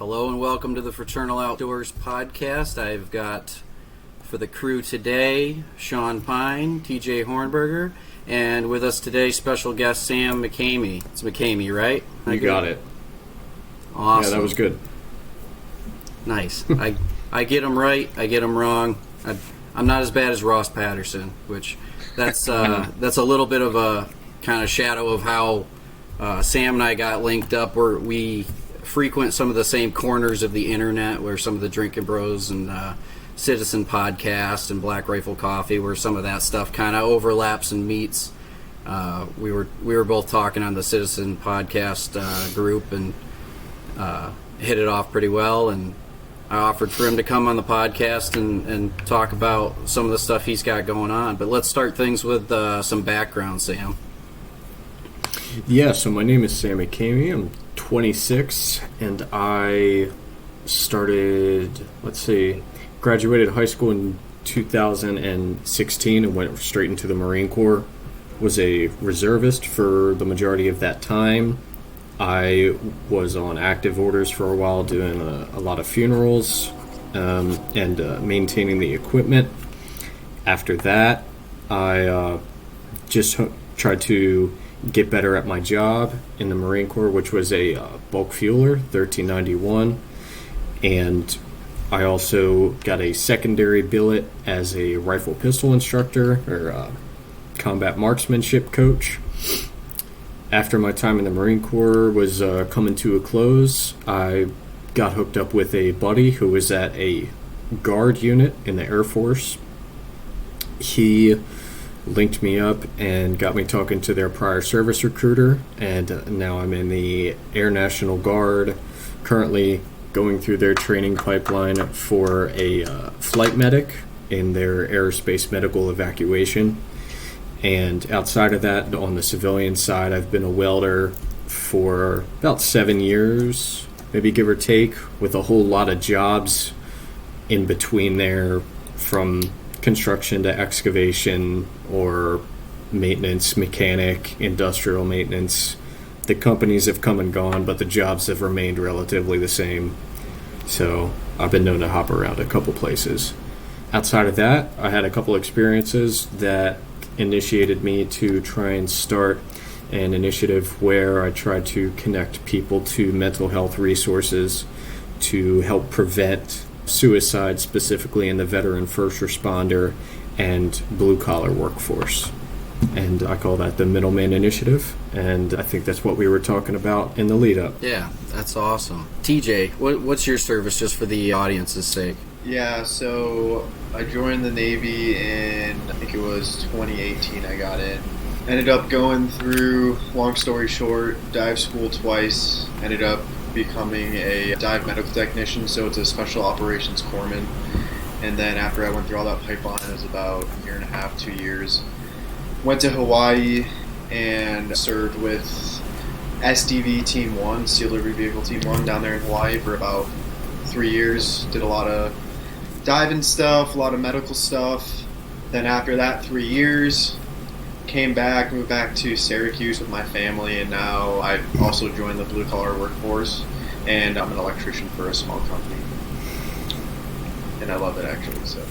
Hello and welcome to the Fraternal Outdoors podcast. I've got for the crew today Sean Pine, TJ Hornberger, and with us today special guest Sam Mckamey. It's Mckamey, right? You got it. Awesome. Yeah, that was good. Nice. I get them right, I get them wrong. I'm not as bad as Ross Patterson, which that's a little bit of a kind of shadow of how Sam and I got linked up, where we frequent some of the same corners of the internet, where some of the Drinking Bros and Citizen Podcast and Black Rifle Coffee, where some of that stuff kind of overlaps and meets. We were both talking on the Citizen Podcast group and hit it off pretty well, and I offered for him to come on the podcast and talk about some of the stuff he's got going on. But let's start things with some background, Sam. Yeah, so my name is Sam Mckamey. I'm 26, and I graduated high school in 2016 and went straight into the Marine Corps. Was a reservist for the majority of that time. I was on active orders for a while, doing a lot of funerals and maintaining the equipment. After that, I just tried to get better at my job in the Marine Corps, which was a bulk fueler, 1391, and I also got a secondary billet as a rifle pistol instructor or combat marksmanship coach. After my time in the Marine Corps was coming to a close, I got hooked up with a buddy who was at a guard unit in the Air Force. He linked me up and got me talking to their prior service recruiter, and now I'm in the Air National Guard, currently going through their training pipeline for a flight medic in their aerospace medical evacuation. And outside of that, on the civilian side, I've been a welder for about 7 years, maybe give or take, with a whole lot of jobs in between there, from construction to excavation or maintenance, mechanic, industrial maintenance. The companies have come and gone, but the jobs have remained relatively the same. So I've been known to hop around a couple places. Outside of that, I had a couple experiences that initiated me to try and start an initiative where I try to connect people to mental health resources to help prevent suicide, specifically in the veteran first responder and blue-collar workforce. And I call that the Middleman Initiative, and I think that's what we were talking about in the lead-up. Yeah, that's awesome. TJ, what's your service, just for the audience's sake? Yeah, so I joined the Navy in, I think it was 2018 I got in. Ended up going through, long story short, dive school twice. Ended up becoming a dive medical technician, so it's a special operations corpsman. And then after I went through all that pipeline, it was about a year and a half, 2 years. Went to Hawaii and served with SDV Team 1, Seal Delivery Vehicle Team 1, down there in Hawaii for about 3 years. Did a lot of diving stuff, a lot of medical stuff. Then after that 3 years, moved back to Syracuse with my family, and now I've also joined the blue collar workforce, and I'm an electrician for a small company, and I love it actually. So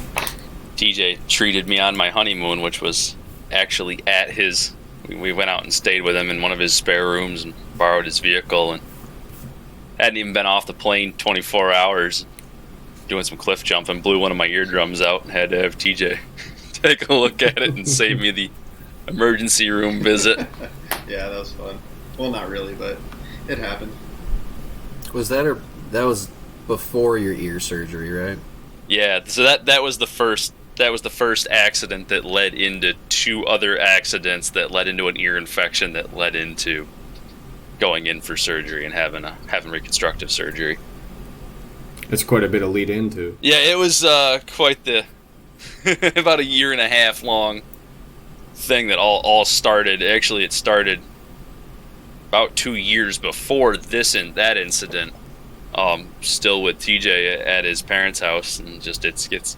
TJ treated me on my honeymoon, which was actually at his. We went out and stayed with him in one of his spare rooms and borrowed his vehicle, and hadn't even been off the plane 24 hours, doing some cliff jumping, blew one of my eardrums out, and had to have TJ take a look at it and save me the emergency room visit. Yeah, that was fun. Well, not really, but it happened. That was before your ear surgery, right? Yeah, so that was the first accident that led into 2 other accidents that led into an ear infection that led into going in for surgery and having reconstructive surgery. It's quite a bit of lead into. Yeah, it was quite the about a year and a half long thing that all started. Actually, it started about 2 years before that incident. Still with TJ at his parents' house, and just it's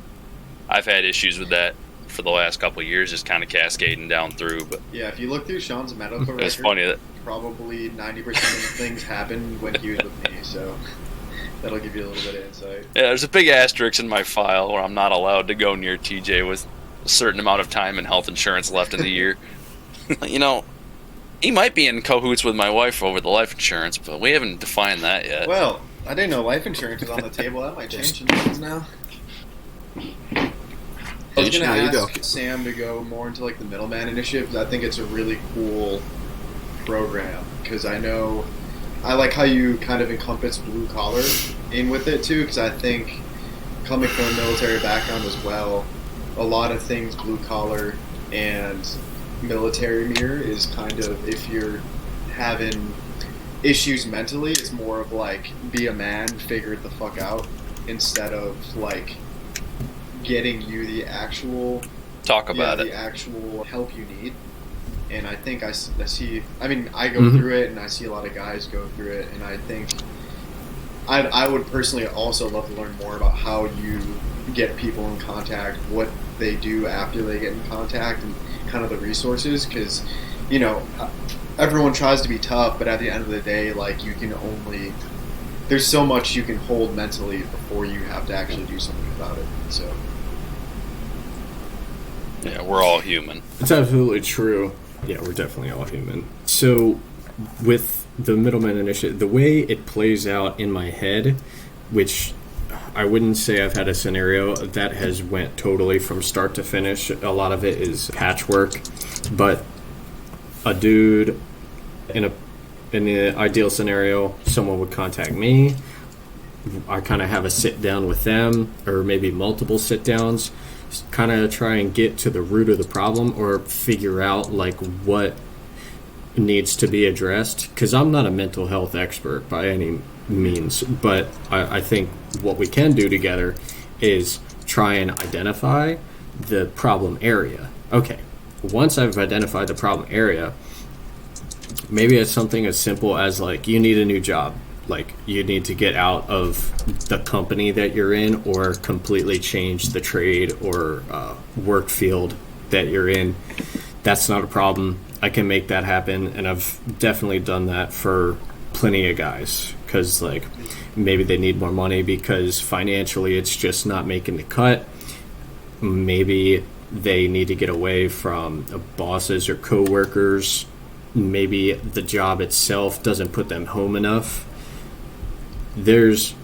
I've had issues with that for the last couple of years, just kind of cascading down through. But yeah, if you look through Sean's medical record, it's funny that probably 90% of things happened when he was with me. So That'll give you a little bit of insight. Yeah, there's a big asterisk in my file where I'm not allowed to go near TJ with a certain amount of time and health insurance left in the year. You know, he might be in cahoots with my wife over the life insurance, but we haven't defined that yet. Well, I didn't know life insurance was on the table. That might change some things now. I was going to ask Sam to go more into like the Middleman Initiative, because I think it's a really cool program, because I like how you kind of encompass blue collar in with it too, because I think coming from a military background as well, a lot of things blue collar and military mirror is kind of, if you're having issues mentally, it's more of like be a man, figure it the fuck out, instead of like getting you the actual the actual help you need. And I think I see, I mean, I go through it, and I see a lot of guys go through it, and I think I would personally also love to learn more about how you get people in contact, what they do after they get in contact, and kind of the resources, because, you know, everyone tries to be tough, but at the end of the day, like, you can only, there's so much you can hold mentally before you have to actually do something about it. So yeah, we're all human. It's absolutely true. Yeah, we're definitely all human. So with the Middleman Initiative, the way it plays out in my head, which I wouldn't say I've had a scenario that has went totally from start to finish. A lot of it is patchwork, but a dude in the ideal scenario, someone would contact me. I kind of have a sit down with them, or maybe multiple sit downs, kind of try and get to the root of the problem, or figure out like what needs to be addressed, because I'm not a mental health expert by any means, but I think what we can do together is try and identify the problem area. Okay, once I've identified the problem area, maybe it's something as simple as like you need a new job, like you need to get out of the company that you're in, or completely change the trade or work field that you're in. That's not a problem. I can make that happen, and I've definitely done that for plenty of guys, because like maybe they need more money because financially it's just not making the cut. Maybe they need to get away from bosses or coworkers. Maybe the job itself doesn't put them home enough. There's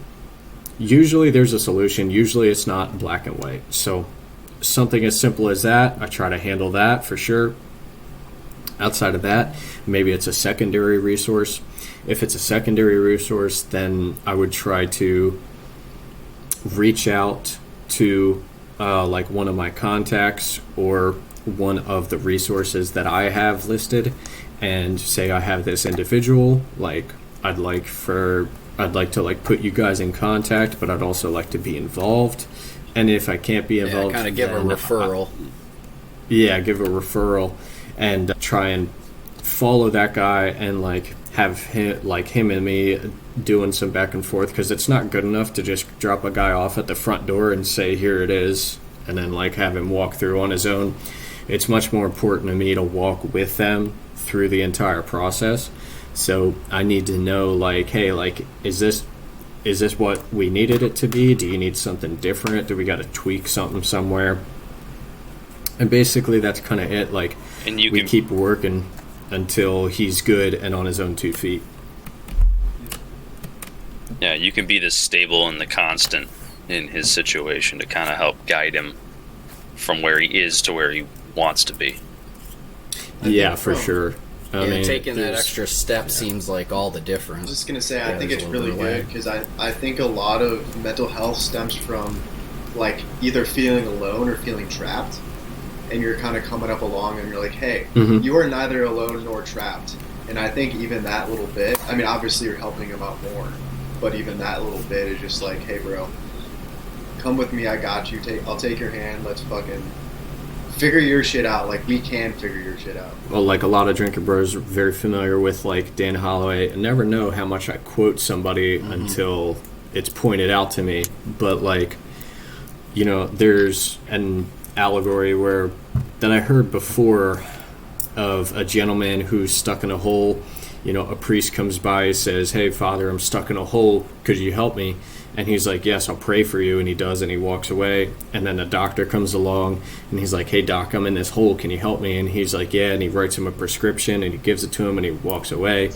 a solution. Usually it's not black and white. So something as simple as that, I try to handle that for sure. Outside of that, maybe it's a secondary resource. If it's a secondary resource, then I would try to reach out to like one of my contacts or one of the resources that I have listed, and say I have this individual, like I'd like to like put you guys in contact, but I'd also like to be involved. And if I can't be involved, kind of give a referral. Give a referral, and try and follow that guy, and like have him and me doing some back and forth, because it's not good enough to just drop a guy off at the front door and say here it is, and then like have him walk through on his own. It's much more important to me to walk with them through the entire process. So I need to know, like, hey, like, is this what we needed it to be? Do you need something different? Do we got to tweak something somewhere? And basically that's kind of it. Like, and we keep working until he's good and on his own 2 feet. Yeah, you can be the stable and the constant in his situation to kind of help guide him from where he is to where he wants to be. Yeah, for sure. I mean, taking that extra step seems like all the difference. I was just going to say, I think it's really good, because I think a lot of mental health stems from like either feeling alone or feeling trapped. And you're kind of coming up along and you're like, hey, you are neither alone nor trapped. And I think even that little bit, I mean, obviously you're helping him out more, but even that little bit is just like, hey, bro, come with me, I got you. I'll take your hand, let's fucking figure your shit out. Like, we can figure your shit out. Well, like a lot of drinker bros are very familiar with like Dan Holloway. I never know how much I quote somebody until it's pointed out to me. But like, you know, there's an allegory that I heard before of a gentleman who's stuck in a hole. a priest comes by, says, "Hey, Father, I'm stuck in a hole. Could you help me?" And he's like, "Yes, I'll pray for you." And he does, and he walks away. And then the doctor comes along, and he's like, "Hey, doc, I'm in this hole. Can you help me?" And he's like, "Yeah." And he writes him a prescription, and he gives it to him, and he walks away.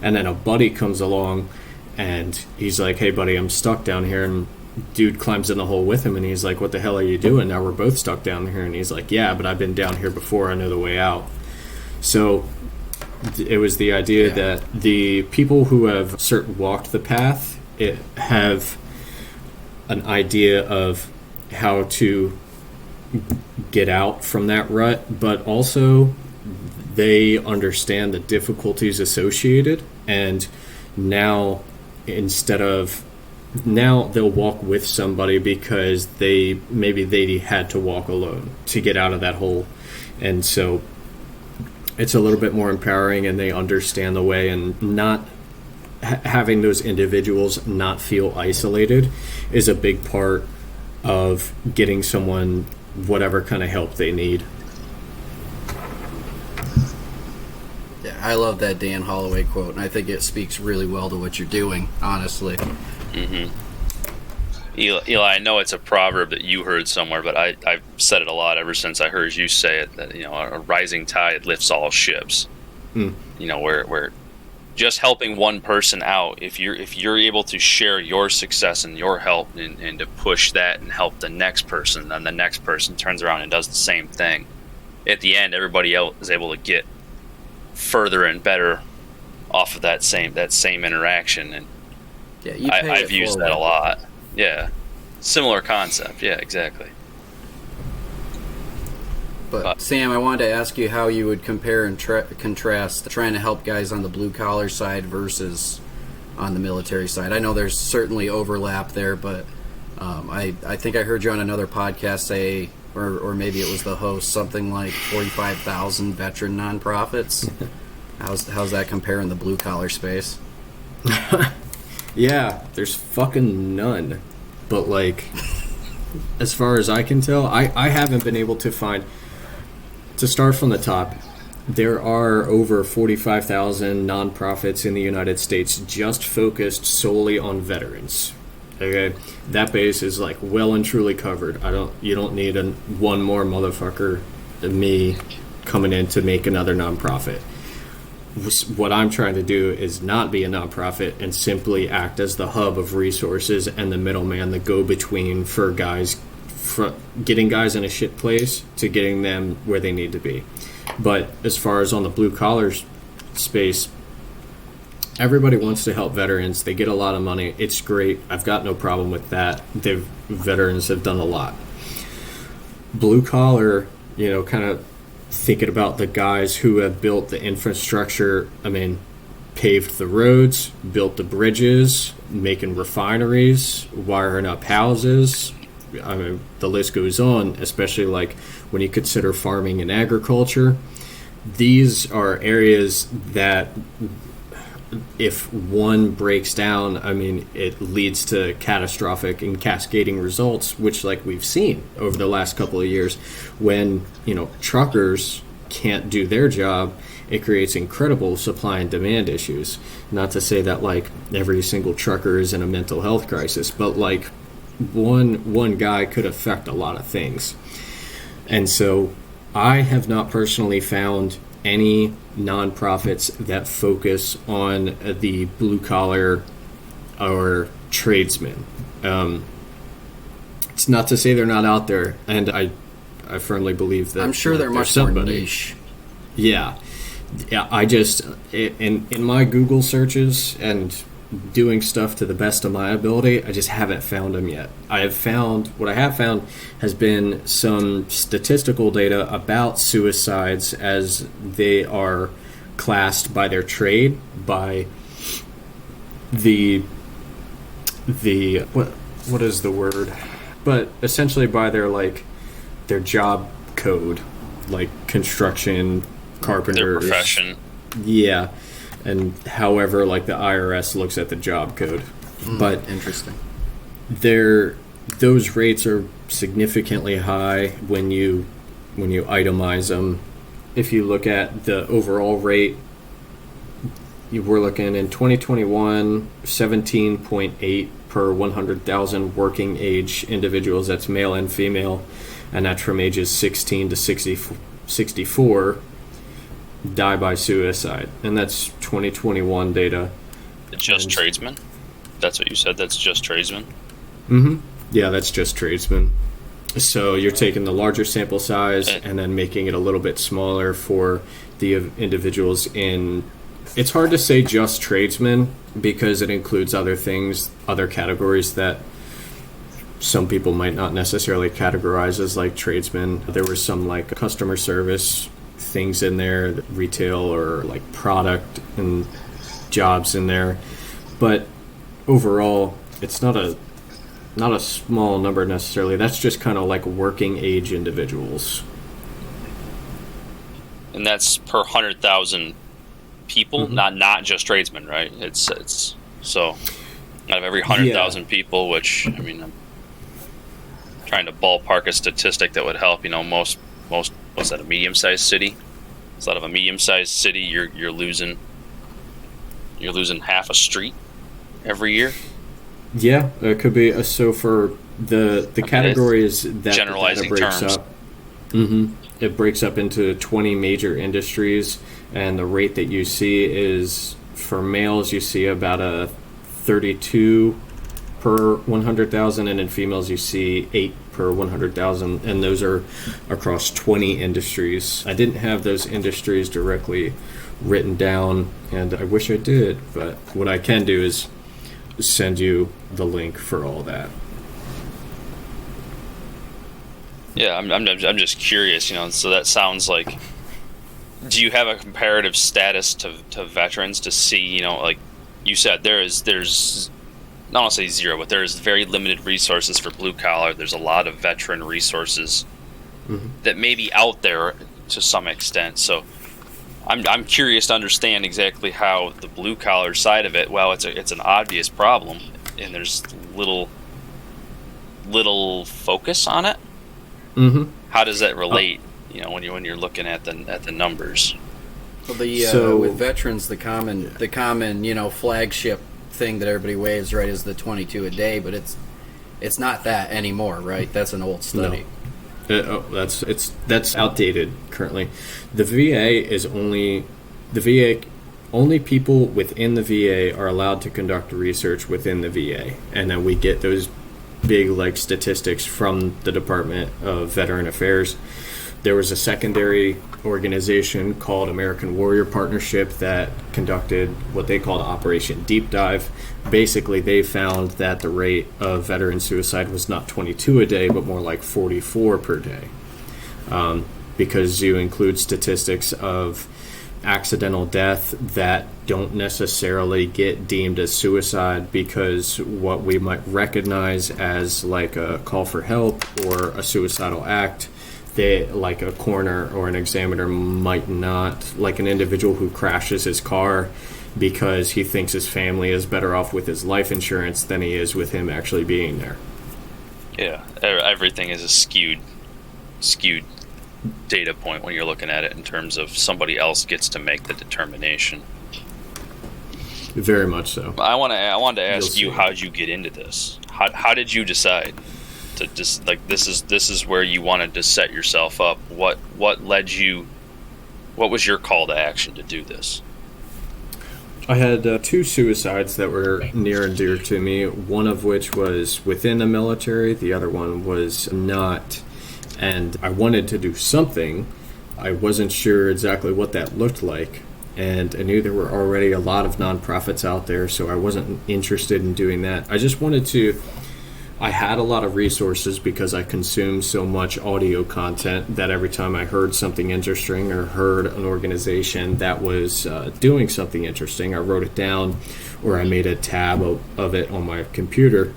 And then a buddy comes along, and he's like, "Hey, buddy, I'm stuck down here." And dude climbs in the hole with him, and he's like, "What the hell are you doing? Now we're both stuck down here." And he's like, "Yeah, but I've been down here before. I know the way out." So it was the idea that the people who have walked the path have an idea of how to get out from that rut, but also they understand the difficulties associated, and now they'll walk with somebody because maybe they had to walk alone to get out of that hole. And so it's a little bit more empowering, and they understand the way, and not having those individuals not feel isolated is a big part of getting someone whatever kind of help they need. Yeah, I love that Dan Holloway quote, and I think it speaks really well to what you're doing, honestly. Mm-hmm. Eli, I know it's a proverb that you heard somewhere, but I've said it a lot ever since I heard you say it, that a rising tide lifts all ships. Where just helping one person out, if you're able to share your success and your help and to push that and help the next person, then the next person turns around and does the same thing. At the end, everybody else is able to get further and better off of that same interaction. And yeah, I've used that a lot. Yeah, similar concept. Yeah, exactly. But Sam, I wanted to ask you how you would compare and contrast trying to help guys on the blue collar side versus on the military side. I know there's certainly overlap there, but I think I heard you on another podcast say, or maybe it was the host, something like 45,000 veteran nonprofits. How's that compare in the blue collar space? Yeah, there's fucking none. But as far as I can tell, I haven't been able to find. To start from the top, there are over 45,000 nonprofits in the United States just focused solely on veterans. Okay, that base is well and truly covered. You don't need one more motherfucker than me coming in to make another nonprofit. What I'm trying to do is not be a nonprofit and simply act as the hub of resources and the middleman, the go-between for guys, getting guys in a shit place to getting them where they need to be. But as far as on the blue collar space, everybody wants to help veterans. They get a lot of money. It's great. I've got no problem with that. Veterans have done a lot. Blue collar, kind of thinking about the guys who have built the infrastructure. I mean, paved the roads, built the bridges, making refineries, wiring up houses. I mean, the list goes on, especially when you consider farming and agriculture. These are areas that if one breaks down, I mean, it leads to catastrophic and cascading results, which we've seen over the last couple of years. When, truckers can't do their job, it creates incredible supply and demand issues. Not to say that every single trucker is in a mental health crisis, but one guy could affect a lot of things. And so I have not personally found any nonprofits that focus on the blue collar or tradesmen. It's not to say they're not out there, and I firmly believe that I'm sure they're much more niche. Yeah, I just in my Google searches and doing stuff to the best of my ability, I just haven't found them yet. What I have found has been some statistical data about suicides as they are classed by their trade, by the what is the word? But essentially by their job code, construction, carpenters, their profession. Yeah. And however, the IRS looks at the job code. But interesting. Those rates are significantly high when you itemize them. If you look at the overall rate, you were looking in 2021, 17.8 per 100,000 working age individuals. That's male and female, and that's from ages 16 to 64 die by suicide, and that's 2021 data. Just tradesmen? That's what you said? That's just tradesmen? Mm-hmm. Yeah, that's just tradesmen. So you're taking the larger sample size and then making it a little bit smaller for the individuals in... It's hard to say just tradesmen because it includes other things, other categories that some people might not necessarily categorize as like tradesmen. There were some like customer service things in there, retail or like product and jobs in there. But overall, it's not a small number necessarily. That's just kind of like working age individuals. And that's per 100,000 people, not just tradesmen, right? It's so out of every 100,000 people, which, I mean, I'm trying to ballpark a statistic that would help. You know, most what's that, a medium-sized city? So out of a medium-sized city, you're losing half a street every year. Yeah, it could be. So for the categories that generalizing the data breaks terms. up, it breaks up into 20 major industries, and the rate that you see is for males, you see about a 32 per 100,000, and in females, you see 8 per 100,000, and those are across 20 industries. I didn't have those industries directly written down, and I wish I did, but what I can do is send you the link for all that. Yeah, I'm just curious, you know. So that sounds like, do you have a comparative status to veterans to see, you know, like you said, there's not want to say zero, but there's very limited resources for blue collar. There's a lot of veteran resources that may be out there to some extent. So I'm curious to understand exactly how the blue collar side of it. Well, it's an obvious problem, and there's little focus on it. How does that relate? You know, when you're looking at the numbers. Well, with veterans, the common flagship thing that everybody waves, right, is the 22 a day, but it's not that anymore, right? That's an old study. No. That's outdated currently. The VA only people within the VA are allowed to conduct research within the VA, and then we get those big like statistics from the Department of Veteran Affairs. There was a secondary organization called American Warrior Partnership that conducted what they called Operation Deep Dive. Basically, they found that the rate of veteran suicide was not 22 a day, but more like 44 per day. Because you include statistics of accidental death that don't necessarily get deemed as suicide, because what we might recognize as like a call for help or a suicidal act, like a coroner or an examiner might not, like an individual who crashes his car because he thinks his family is better off with his life insurance than he is with him actually being there. Yeah, everything is a skewed data point when you're looking at it in terms of somebody else gets to make the determination. Very much so. I wanted to ask you, how did you get into this? How did you decide to just like this is where you wanted to set yourself up? What led you? What was your call to action to do this? I had 2 suicides that were near and dear to me, one of which was within the military, the other one was not. And I wanted to do something. I wasn't sure exactly what that looked like. And I knew there were already a lot of nonprofits out there, so I wasn't interested in doing that. I just wanted to... I had a lot of resources because I consumed so much audio content that every time I heard something interesting or heard an organization that was doing something interesting, I wrote it down or I made a tab of it on my computer.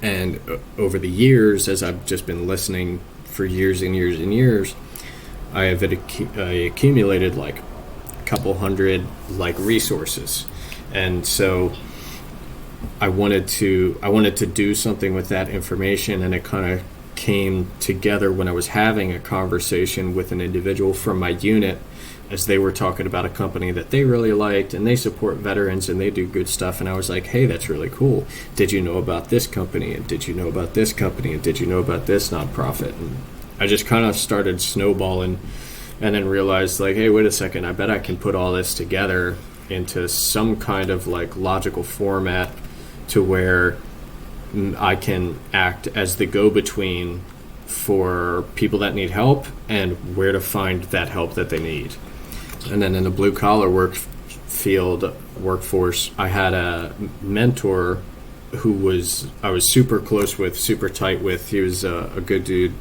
And over the years, as I've just been listening for years and years and years, I have accumulated like a couple hundred like resources. And so I wanted to do something with that information, and it kind of came together when I was having a conversation with an individual from my unit, as they were talking about a company that they really liked, and they support veterans and they do good stuff. And I was like, hey, that's really cool. Did you know about this company? And did you know about this company? And did you know about this nonprofit? And I just kind of started snowballing, and then realized, like, hey, wait a second, I bet I can put all this together into some kind of like logical format to where I can act as the go-between for people that need help and where to find that help that they need. And then in the blue-collar workforce, I had a mentor who I was super close with, super tight with. He was a good dude,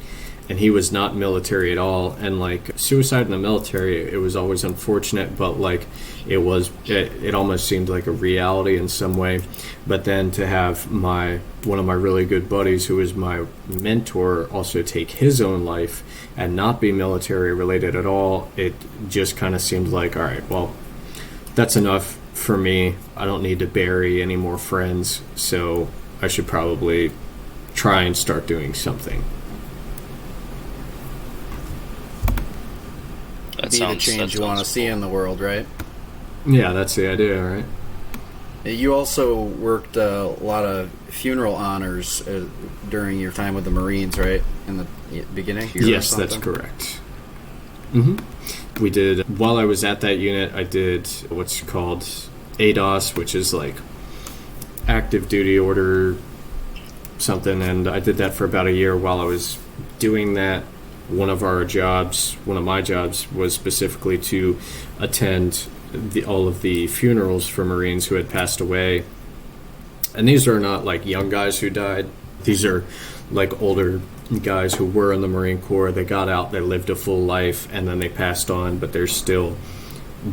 and he was not military at all. And like suicide in the military, it was always unfortunate, but like it almost seemed like a reality in some way. But then to have one of my really good buddies, who is my mentor, also take his own life and not be military related at all, it just kind of seemed like, all right, well, that's enough for me. I don't need to bury any more friends, so I should probably try and start doing something. Be the change you want to see in the world, right? Yeah, that's the idea, right? You also worked a lot of funeral honors during your time with the Marines, right? In the beginning? Yes, that's correct. We did, while I was at that unit, I did what's called ADOS, which is like active duty order something, and I did that for about a year. While I was doing that, one of my jobs was specifically to attend all of the funerals for Marines who had passed away. And these are not like young guys who died. These are like older guys who were in the Marine Corps. They got out, they lived a full life, and then they passed on, but they're still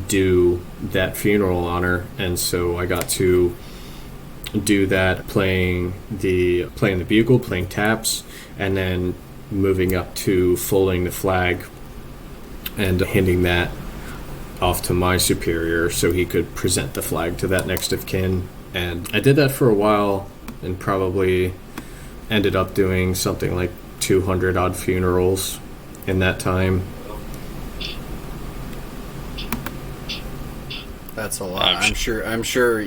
due that funeral honor. And so I got to do that, playing the bugle, playing taps, and then moving up to folding the flag and handing that off to my superior so he could present the flag to that next of kin. And I did that for a while and probably ended up doing something like 200 odd funerals in that time. That's a lot. I'm sure,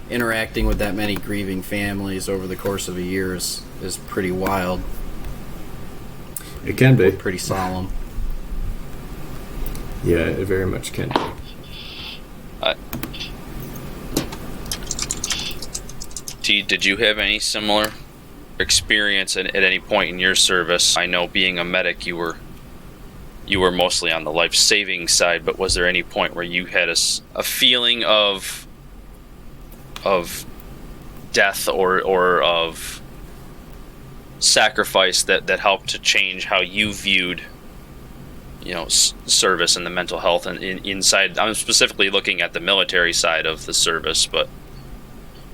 interacting with that many grieving families over the course of a year is pretty wild. It can be. Pretty solemn. Yeah, it very much can be. Did you have any similar experience at any point in your service? I know, being a medic, you were mostly on the life-saving side, but was there any point where you had a feeling of death or of sacrifice that helped to change how you viewed service and the mental health and inside? I'm specifically looking at the military side of the service, but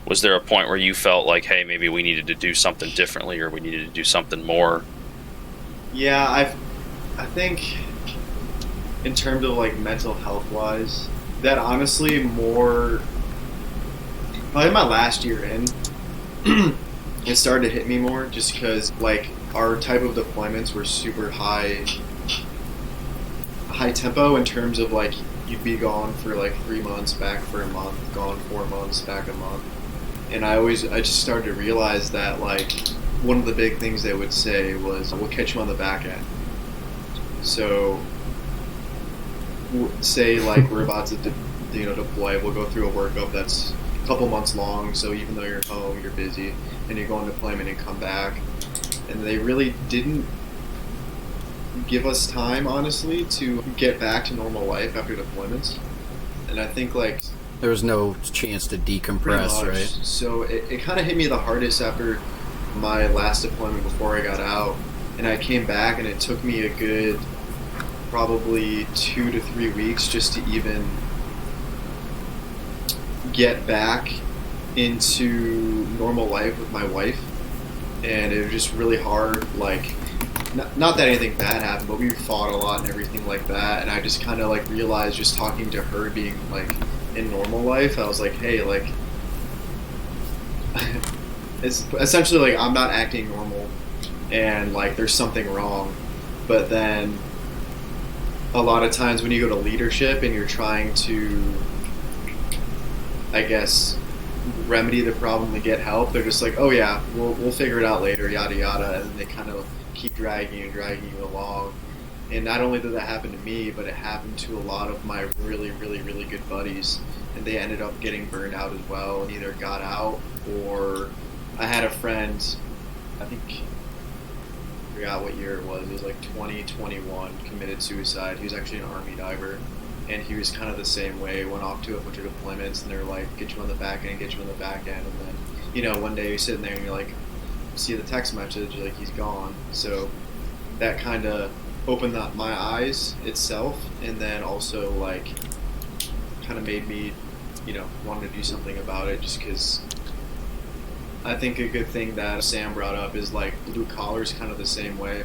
was there a point where you felt like, hey, maybe we needed to do something differently, or we needed to do something more? Yeah, I think in terms of like mental health wise, that honestly more probably my last year in it started to hit me more, just because like our type of deployments were super high tempo in terms of like you'd be gone for like 3 months, back for a month, gone 4 months, back a month. And I just started to realize that like one of the big things they would say was, we'll catch you on the back end. So say like we're about to deploy, we'll go through a workup that's a couple months long, so even though you're home, you're busy, and you go on deployment and come back. And they really didn't give us time, honestly, to get back to normal life after deployments. And I think like there was no chance to decompress, right? So it kind of hit me the hardest after my last deployment before I got out. And I came back, and it took me a good probably 2 to 3 weeks just to even get back into normal life with my wife. And it was just really hard, like, not that anything bad happened, but we fought a lot and everything like that. And I just kind of like realized, just talking to her, being like in normal life, I was like, hey, like it's essentially like I'm not acting normal, and like there's something wrong. But then a lot of times when you go to leadership and you're trying to, I guess, remedy the problem to get help, they're just like, oh yeah, we'll figure it out later, yada yada, and they kind of keep dragging you along. And not only did that happen to me, but it happened to a lot of my really, really, really good buddies, and they ended up getting burned out as well, and either got out, or I had a friend, I think, I forgot what year it was like 2021, committed suicide. He was actually an Army diver, and he was kind of the same way, went off to a bunch of deployments, and they're like, get you on the back end, and then, you know, one day you're sitting there and you're like, see the text message, like, he's gone. So that kind of opened up my eyes itself, and then also, like, kind of made me, you know, want to do something about it, just because I think a good thing that Sam brought up is, like, blue collar's kind of the same way,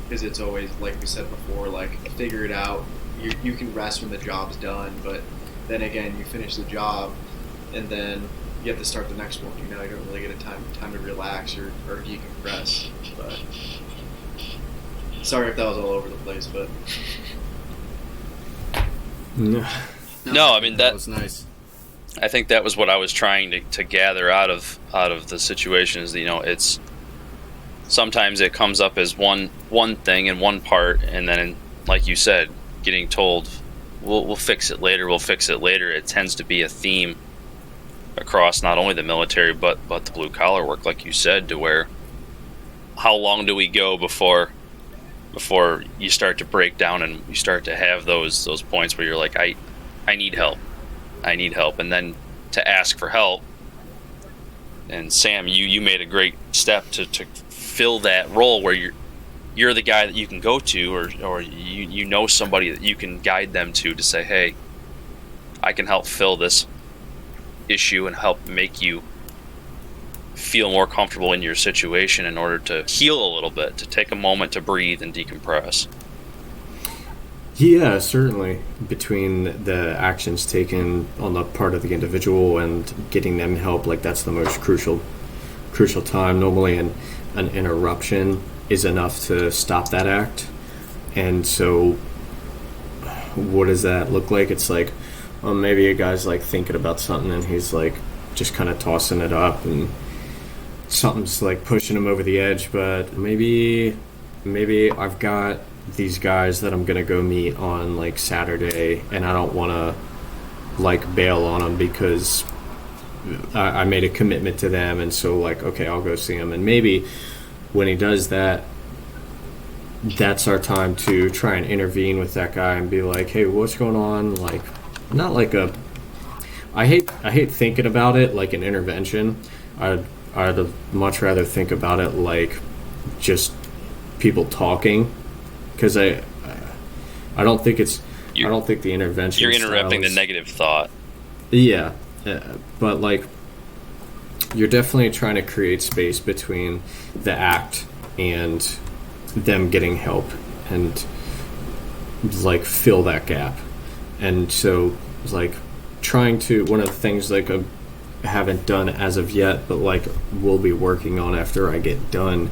because it's always, like we said before, like, figure it out. You can rest when the job's done, but then again, you finish the job, and then you have to start the next one. You know, you don't really get a time to relax or decompress. But sorry if that was all over the place, but No. No, I mean, that was nice. I think that was what I was trying to gather out of the situation is, you know, it's sometimes it comes up as one thing in one part, and then, like you said, getting told we'll fix it later, it tends to be a theme across not only the military but the blue collar work, like you said, to where how long do we go before you start to break down and you start to have those points where you're like, I need help, and then to ask for help. And Sam, you made a great step to fill that role where you're the guy that you can go to, or you know somebody that you can guide them to say, hey, I can help fill this issue and help make you feel more comfortable in your situation in order to heal a little bit, to take a moment to breathe and decompress. Yeah, certainly. Between the actions taken on the part of the individual and getting them help, like, that's the most crucial time. Normally an interruption is enough to stop that act. And so what does that look like? It's like, well, maybe a guy's like thinking about something and he's like just kind of tossing it up and something's like pushing him over the edge, but maybe I've got these guys that I'm gonna go meet on like Saturday, and I don't want to like bail on them because I made a commitment to them, and so, like, okay, I'll go see him. And maybe when he does that, that's our time to try and intervene with that guy and be like, hey, what's going on? Like, not like I hate thinking about it like an intervention. I'd much rather think about it like just people talking, because I don't think the intervention. You're interrupting the negative thought. Yeah, but like you're definitely trying to create space between the act and them getting help and like fill that gap. And so like trying to, one of the things like I haven't done as of yet, but like we'll be working on after I get done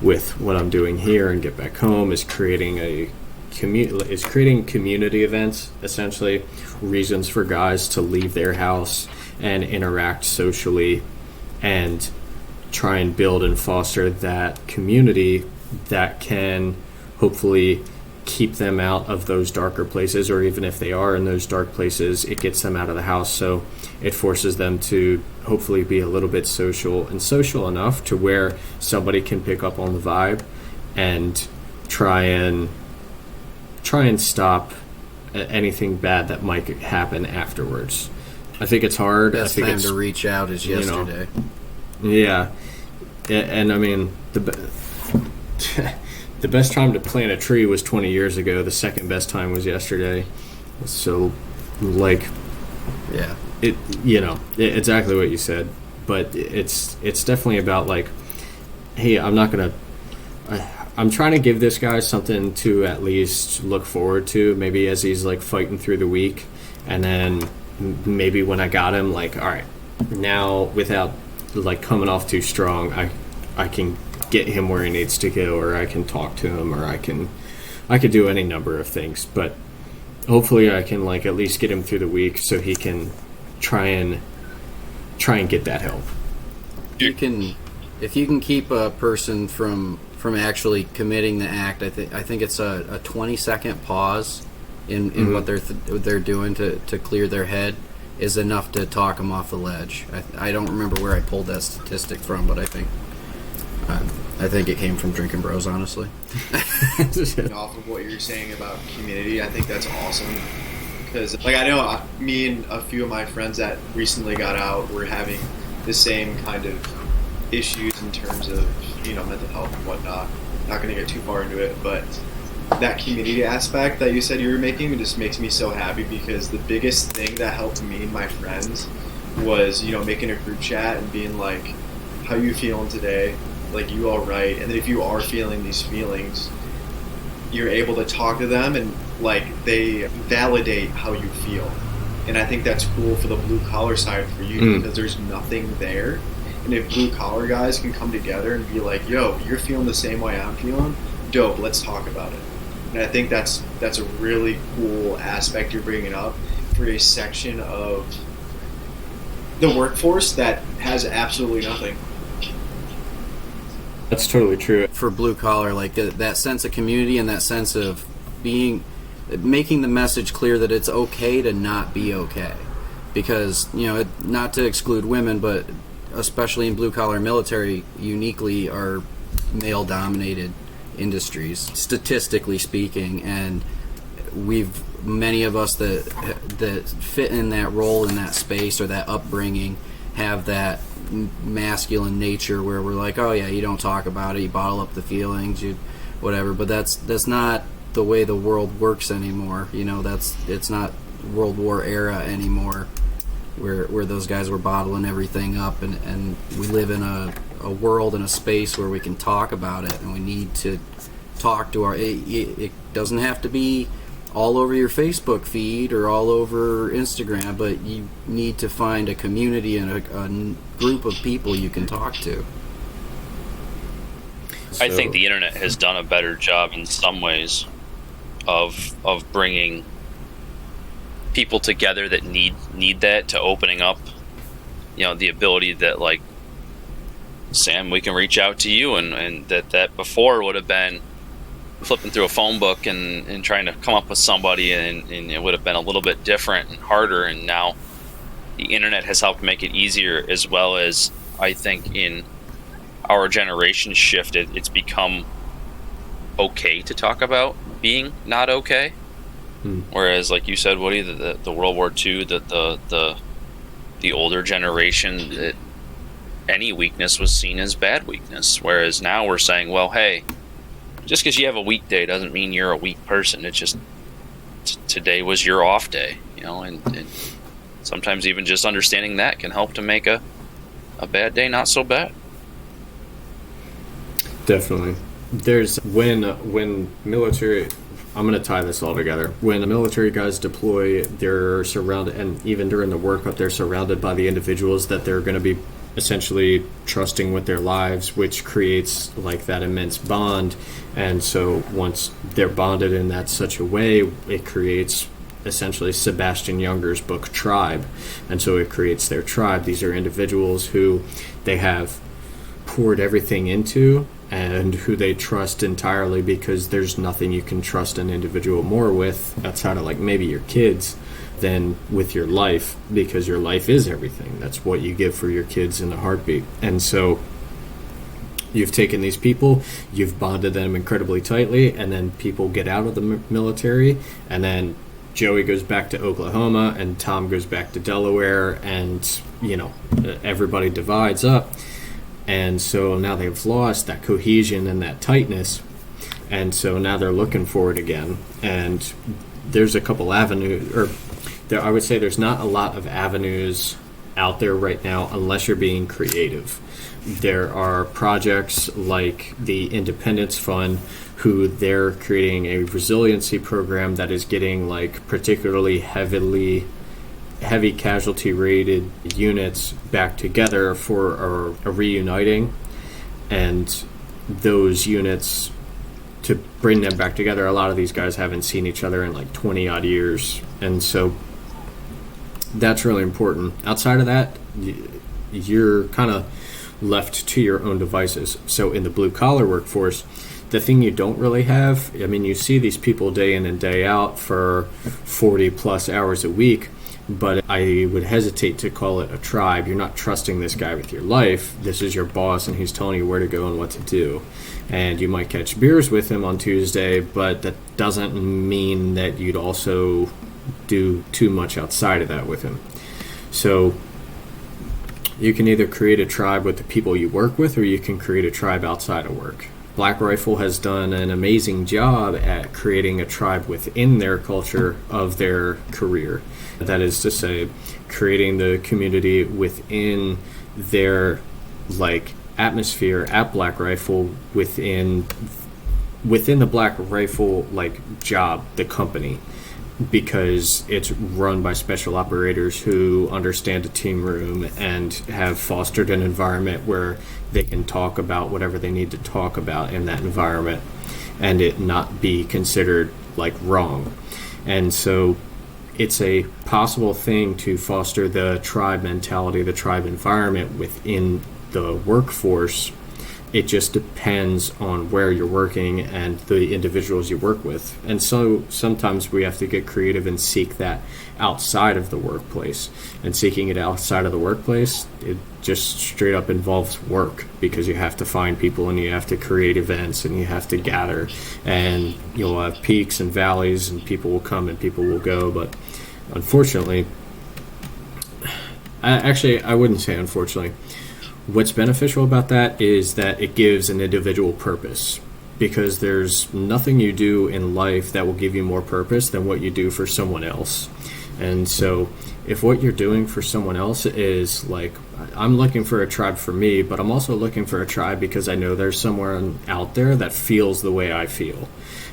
with what I'm doing here and get back home, is creating community events, essentially reasons for guys to leave their house and interact socially and try and build and foster that community that can hopefully keep them out of those darker places, or even if they are in those dark places, it gets them out of the house. So it forces them to hopefully be a little bit social enough to where somebody can pick up on the vibe and try and stop anything bad that might happen afterwards. I think it's hard. Best time to reach out is yesterday. Yeah, and I mean the best time to plant a tree was 20 years ago. The second best time was yesterday. So, like, yeah, exactly what you said. But it's definitely about like, hey, I'm trying to give this guy something to at least look forward to, maybe as he's like fighting through the week, and then maybe when I got him, like, all right, now without like coming off too strong, I can get him where he needs to go, or I can talk to him, or I could do any number of things. But hopefully I can like at least get him through the week so he can try and get that help. If you can keep a person from actually committing the act, I think it's a 20-second pause in what they're doing to clear their head is enough to talk them off the ledge. I don't remember where I pulled that statistic from, but I think it came from Drinking Bros, honestly. Off of what you're saying about community, I think that's awesome. Because, like, I know me and a few of my friends that recently got out were having the same kind of issues in terms of, mental health and whatnot. Not going to get too far into it, but that community aspect that you said you were making just makes me so happy, because the biggest thing that helped me and my friends was, making a group chat and being like, how you feeling today? Like, you all right? And then if you are feeling these feelings, you're able to talk to them and like they validate how you feel. And I think that's cool for the blue collar side for you, because there's nothing there. And if blue collar guys can come together and be like, yo, you're feeling the same way I'm feeling, dope, let's talk about it. And I think that's a really cool aspect you're bringing up for a section of the workforce that has absolutely nothing. That's totally true. For blue collar, like that sense of community and that sense of making the message clear that it's okay to not be okay. Because, not to exclude women, but especially in blue collar military, uniquely are male dominated industries, statistically speaking, and many of us that fit in that role, in that space, or that upbringing, have that masculine nature where we're like, oh yeah, you don't talk about it, you bottle up the feelings, you whatever. But that's not the way the world works anymore. It's not World War era anymore, where those guys were bottling everything up, and we live in a world and a space where we can talk about it, and we need to talk to it doesn't have to be all over your Facebook feed or all over Instagram, but you need to find a community and a group of people you can talk to. I think the internet has done a better job in some ways of bringing people together that need that, to opening up, the ability that, like, Sam, we can reach out to you, and that before would have been flipping through a phone book and trying to come up with somebody, and it would have been a little bit different and harder. And now the internet has helped make it easier, as well as, I think, in our generation shift, it's become okay to talk about being not okay. Whereas, like you said, Woody, the World War II, the older generation, that any weakness was seen as bad weakness. Whereas now we're saying, well, hey, just because you have a weak day doesn't mean you're a weak person. It's just today was your off day, and sometimes even just understanding that can help to make a bad day not so bad. Definitely. There's when military, I'm going to tie this all together. When the military guys deploy, they're surrounded, and even during the workup, they're surrounded by the individuals that they're going to be essentially trusting with their lives, which creates like that immense bond. And so once they're bonded in that such a way, it creates essentially Sebastian Junger's book Tribe. And so it creates their tribe. These are individuals who they have poured everything into and who they trust entirely, because there's nothing you can trust an individual more with outside of like maybe your kids than with your life, because your life is everything. That's what you give for your kids in a heartbeat. And so you've taken these people, you've bonded them incredibly tightly, and then people get out of the military, and then Joey goes back to Oklahoma and Tom goes back to Delaware, and everybody divides up. And so now they've lost that cohesion and that tightness, and so now they're looking for it again. And there's a couple avenues, I would say there's not a lot of avenues out there right now unless you're being creative. There are projects like the Independence Fund, who they're creating a resiliency program that is getting like particularly heavy casualty rated units back together for a reuniting, and those units to bring them back together. A lot of these guys haven't seen each other in like 20 odd years, and so that's really important. Outside of that, you're kind of left to your own devices. So in the blue collar workforce, the thing you don't really have, I mean, you see these people day in and day out for 40 plus hours a week, but I would hesitate to call it a tribe. You're not trusting this guy with your life. This is your boss, and he's telling you where to go and what to do. And you might catch beers with him on Tuesday, but that doesn't mean that you'd also do too much outside of that with him. So you can either create a tribe with the people you work with, or you can create a tribe outside of work. Black Rifle has done an amazing job at creating a tribe within their culture of their career. That is to say, creating the community within their atmosphere at Black Rifle, within the Black Rifle job, the company, because it's run by special operators who understand a team room and have fostered an environment where they can talk about whatever they need to talk about in that environment and it not be considered wrong. And so it's a possible thing to foster the tribe mentality, the tribe environment within the workforce. It just depends on where you're working and the individuals you work with. And so sometimes we have to get creative and seek that outside of the workplace. And seeking it outside of the workplace, it just straight up involves work, because you have to find people and you have to create events and you have to gather. And you'll have peaks and valleys, and people will come and people will go. But unfortunately, I wouldn't say unfortunately. What's beneficial about that is that it gives an individual purpose, because there's nothing you do in life that will give you more purpose than what you do for someone else. And so if what you're doing for someone else is I'm looking for a tribe for me, but I'm also looking for a tribe because I know there's someone out there that feels the way I feel.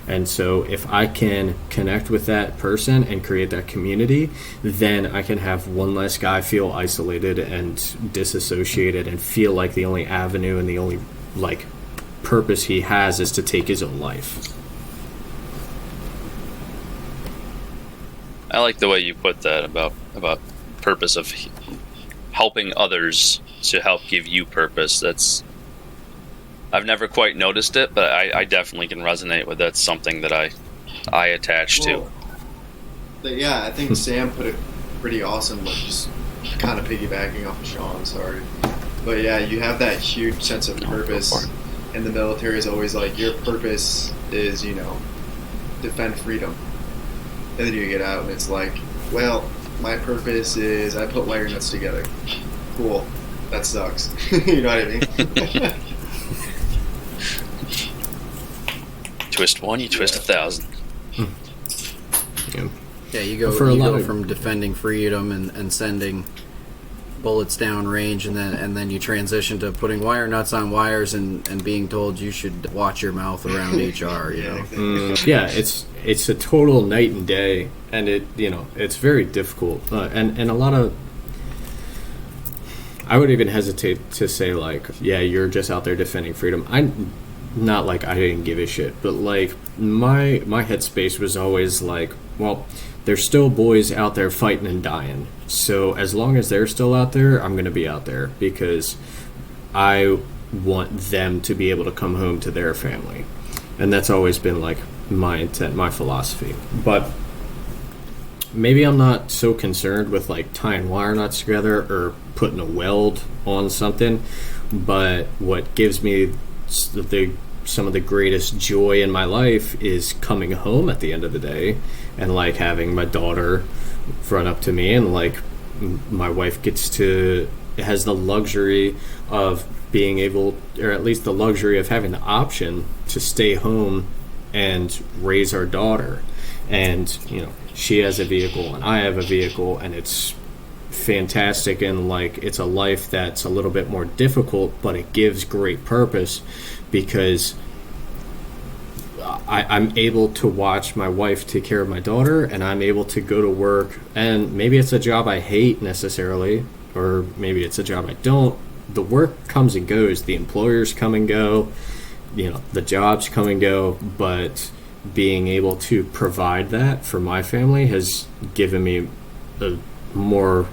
And so if I can connect with that person and create that community, then I can have one less guy feel isolated and disassociated and feel like the only avenue and the only purpose he has is to take his own life. I like the way you put that about purpose of helping others to help give you purpose. I've never quite noticed it, but I definitely can resonate with that. Something that I attach to. Yeah, I think Sam put it pretty awesome, just kind of piggybacking off of Sean, sorry. But yeah, you have that huge sense of purpose, and the military is always your purpose is, defend freedom. And then you get out and it's my purpose is I put wire nuts together. Cool. That sucks. You know what I mean? Twist one, you twist 1,000. Yeah, you go from defending freedom and sending bullets down range, and then you transition to putting wire nuts on wires and being told you should watch your mouth around HR. Yeah, it's a total night and day, and it's very difficult, and a lot of. I would even hesitate to say you're just out there defending freedom. Not I didn't give a shit, but my headspace was always well, there's still boys out there fighting and dying. So as long as they're still out there, I'm going to be out there, because I want them to be able to come home to their family. And that's always been my intent, my philosophy. But maybe I'm not so concerned with tying wire nuts together or putting a weld on something. But what gives me some of the greatest joy in my life is coming home at the end of the day and having my daughter run up to me, and my wife has the luxury of being able, or at least the luxury of having the option to stay home and raise our daughter. And she has a vehicle and I have a vehicle, and it's fantastic, and it's a life that's a little bit more difficult, but it gives great purpose, because I'm able to watch my wife take care of my daughter, and I'm able to go to work, and maybe it's a job I hate necessarily, or maybe it's a job I don't. The work comes and goes, the employers come and go, the jobs come and go, but being able to provide that for my family has given me a more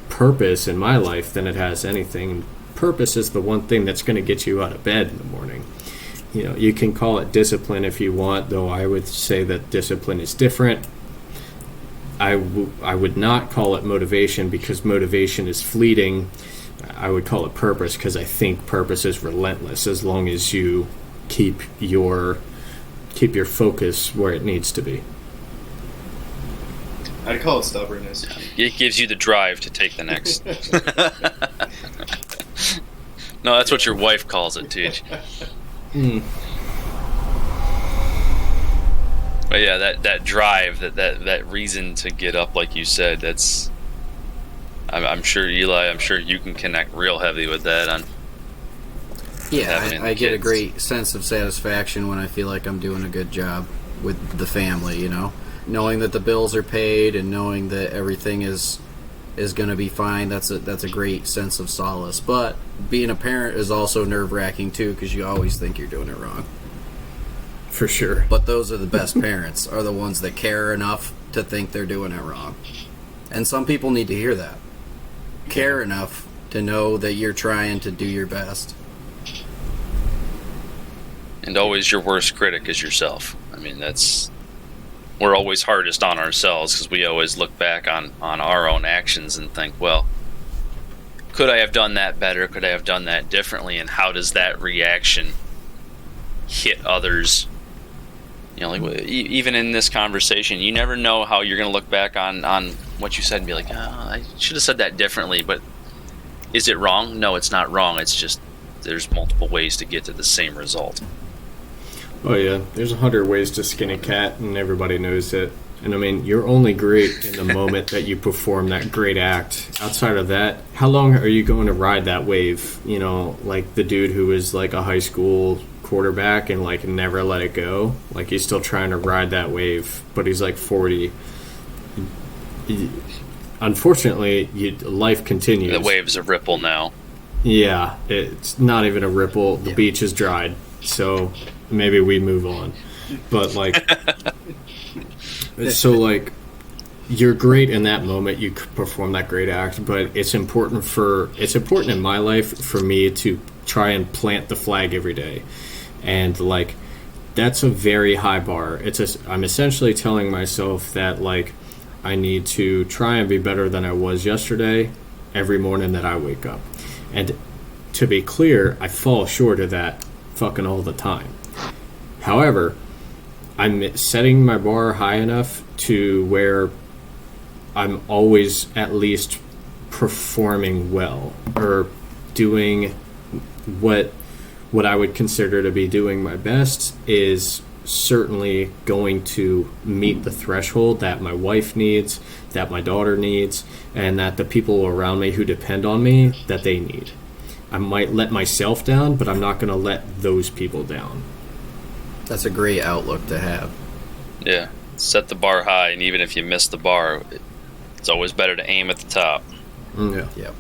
purpose in my life than it has anything. Purpose is the one thing that's going to get you out of bed in the morning. You can call it discipline if you want, though I would say that discipline is different. I would not call it motivation, because motivation is fleeting. I would call it purpose, because I think purpose is relentless as long as you keep your focus where it needs to be. I'd call it stubbornness. It gives you the drive to take the next. No, that's what your wife calls it, Teach. But yeah, that drive, that reason to get up, like you said, that's. I'm sure, Eli, I'm sure you can connect real heavy with that on. Yeah, I get a great sense of satisfaction when I feel like I'm doing a good job with the family, knowing that the bills are paid and knowing that everything is going to be fine. That's a great sense of solace. But being a parent is also nerve-wracking too, because you always think you're doing it wrong. For sure. But those are the best parents, are the ones that care enough to think they're doing it wrong. And some people need to hear that. Care enough to know that you're trying to do your best. And always your worst critic is yourself. I mean, we're always hardest on ourselves, because we always look back on our own actions and think, well, could I have done that better? Could I have done that differently? And how does that reaction hit others? Even in this conversation, you never know how you're going to look back on what you said and be like, I should have said that differently. But is it wrong? No, it's not wrong. It's just there's multiple ways to get to the same result. Oh yeah, there's 100 ways to skin a cat, and everybody knows it. And I mean, you're only great in the moment that you perform that great act. Outside of that, how long are you going to ride that wave? Like the dude who was like a high school quarterback and like never let it go. Like he's still trying to ride that wave, but he's like 40. Unfortunately, life continues. The wave's a ripple now. Yeah, it's not even a ripple. The beach is dried, so maybe we move on. But like, so like, you're great in that moment. You perform that great act, but it's important in my life for me to try and plant the flag every day, and like, that's a very high bar. I'm essentially telling myself that like, I need to try and be better than I was yesterday every morning that I wake up. And to be clear, I fall short of that fucking all the time. However, I'm setting my bar high enough to where I'm always at least performing well, or doing what I would consider to be doing my best is certainly going to meet the threshold that my wife needs, that my daughter needs, and that the people around me who depend on me, that they need. I might let myself down, but I'm not going to let those people down. That's a great outlook to have. Yeah, set the bar high, and even if you miss the bar, it's always better to aim at the top. Yeah. Yep.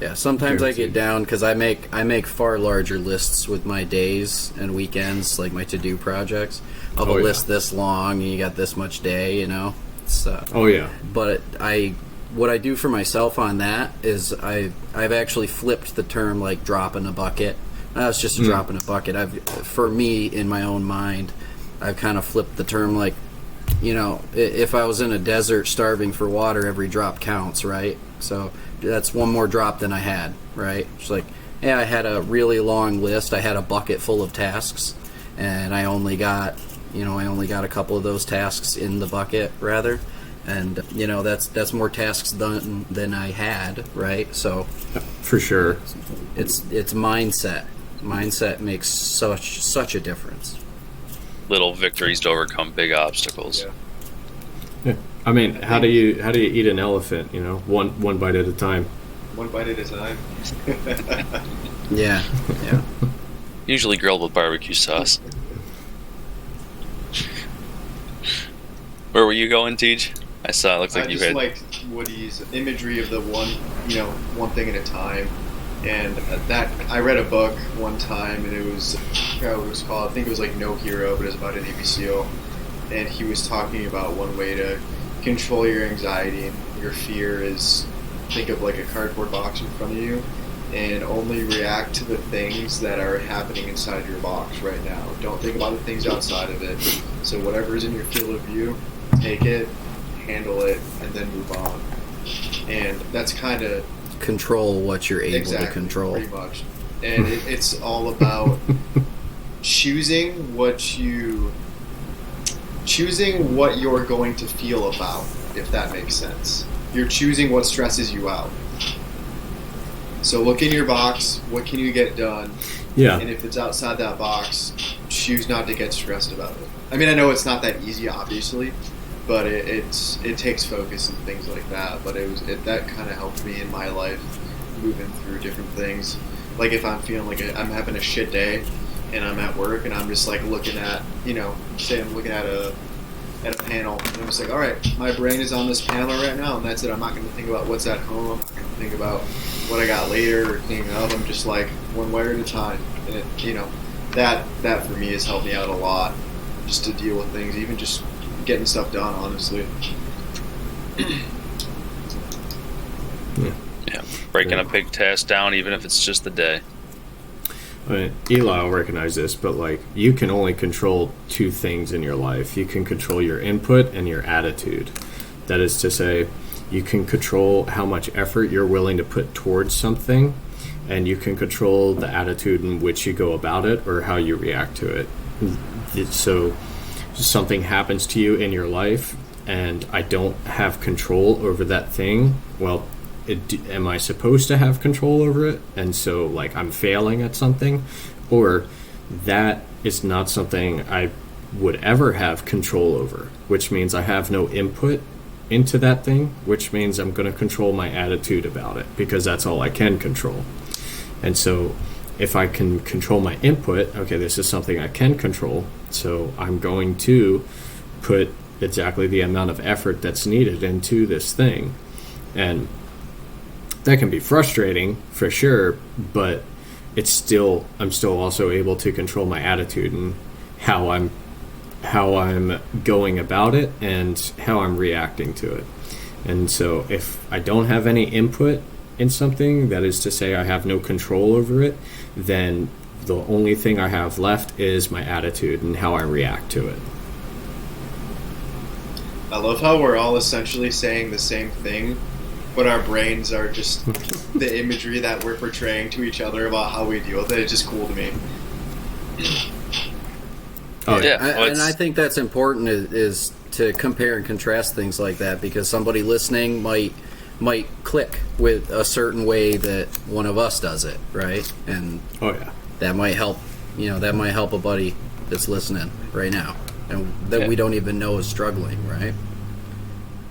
Yeah, sometimes I get down because I make far larger lists with my days and weekends, like my to-do projects. Of a list this long, and you got this much day, It's, But what I do for myself on that is I've actually flipped the term like drop in a bucket. It's just a drop in a bucket. For me, in my own mind, I've kind of flipped the term like, if I was in a desert starving for water, every drop counts, right? So that's one more drop than I had, right? It's like, yeah, I had a really long list. I had a bucket full of tasks, and I only got a couple of those tasks in the bucket, rather. And, that's more tasks done than I had, right? So for sure. It's mindset. Mindset makes such a difference. Little victories to overcome big obstacles. Yeah. I mean, how do you eat an elephant? One bite at a time. One bite at a time. Yeah. Usually grilled with barbecue sauce. Where were you going, Tej? I saw it looked like you had. I just liked Woody's imagery of the one thing at a time. And that I read a book one time, and it was, I forgot what it was called. I think it was like No Hero, but it was about a Navy SEAL. And he was talking about one way to control your anxiety and your fear is think of like a cardboard box in front of you and only react to the things that are happening inside your box right now. Don't think about the things outside of it. So whatever is in your field of view, take it, handle it, and then move on. And that's kind of Control what you're able to control. Pretty much. And it's all about choosing what you're going to feel about, if that makes sense. You're choosing what stresses you out. So look in your box, what can you get done? Yeah. And if it's outside that box, choose not to get stressed about it. I mean, I know it's not that easy, obviously, but it takes focus and things like that. But that kind of helped me in my life, moving through different things. Like if I'm feeling like I'm having a shit day, and I'm at work, and I'm just like looking at, say I'm looking at a panel, and I'm just like, all right, my brain is on this panel right now, and that's it. I'm not going to think about what's at home. I'm not going to think about what I got later or cleaning up. I'm just like one way at a time, and that for me has helped me out a lot, just to deal with things, even just getting stuff done, honestly. Yeah, breaking a big task down, even if it's just a day. I mean, Eli will recognize this, but like you can only control two things in your life. You can control your input and your attitude. That is to say, you can control how much effort you're willing to put towards something, and you can control the attitude in which you go about it or how you react to it. So something happens to you in your life, and I don't have control over that thing. Well, am I supposed to have control over it? And so like I'm failing at something, or that is not something I would ever have control over, which means I have no input into that thing, which means I'm going to control my attitude about it because that's all I can control. And so if I can control my input, okay, this is something I can control, so I'm going to put exactly the amount of effort that's needed into this thing. And that can be frustrating for sure, but I'm still also able to control my attitude and how I'm going about it and how I'm reacting to it. And so if I don't have any input in something, that is to say I have no control over it, then the only thing I have left is my attitude and how I react to it. I love how we're all essentially saying the same thing, but our brains are just the imagery that we're portraying to each other about how we deal with it. It's just cool to me. Oh yeah, and I think that's important is to compare and contrast things like that, because somebody listening might click with a certain way that one of us does it, right? And that might help. That might help a buddy that's listening right now, and that we don't even know is struggling, right?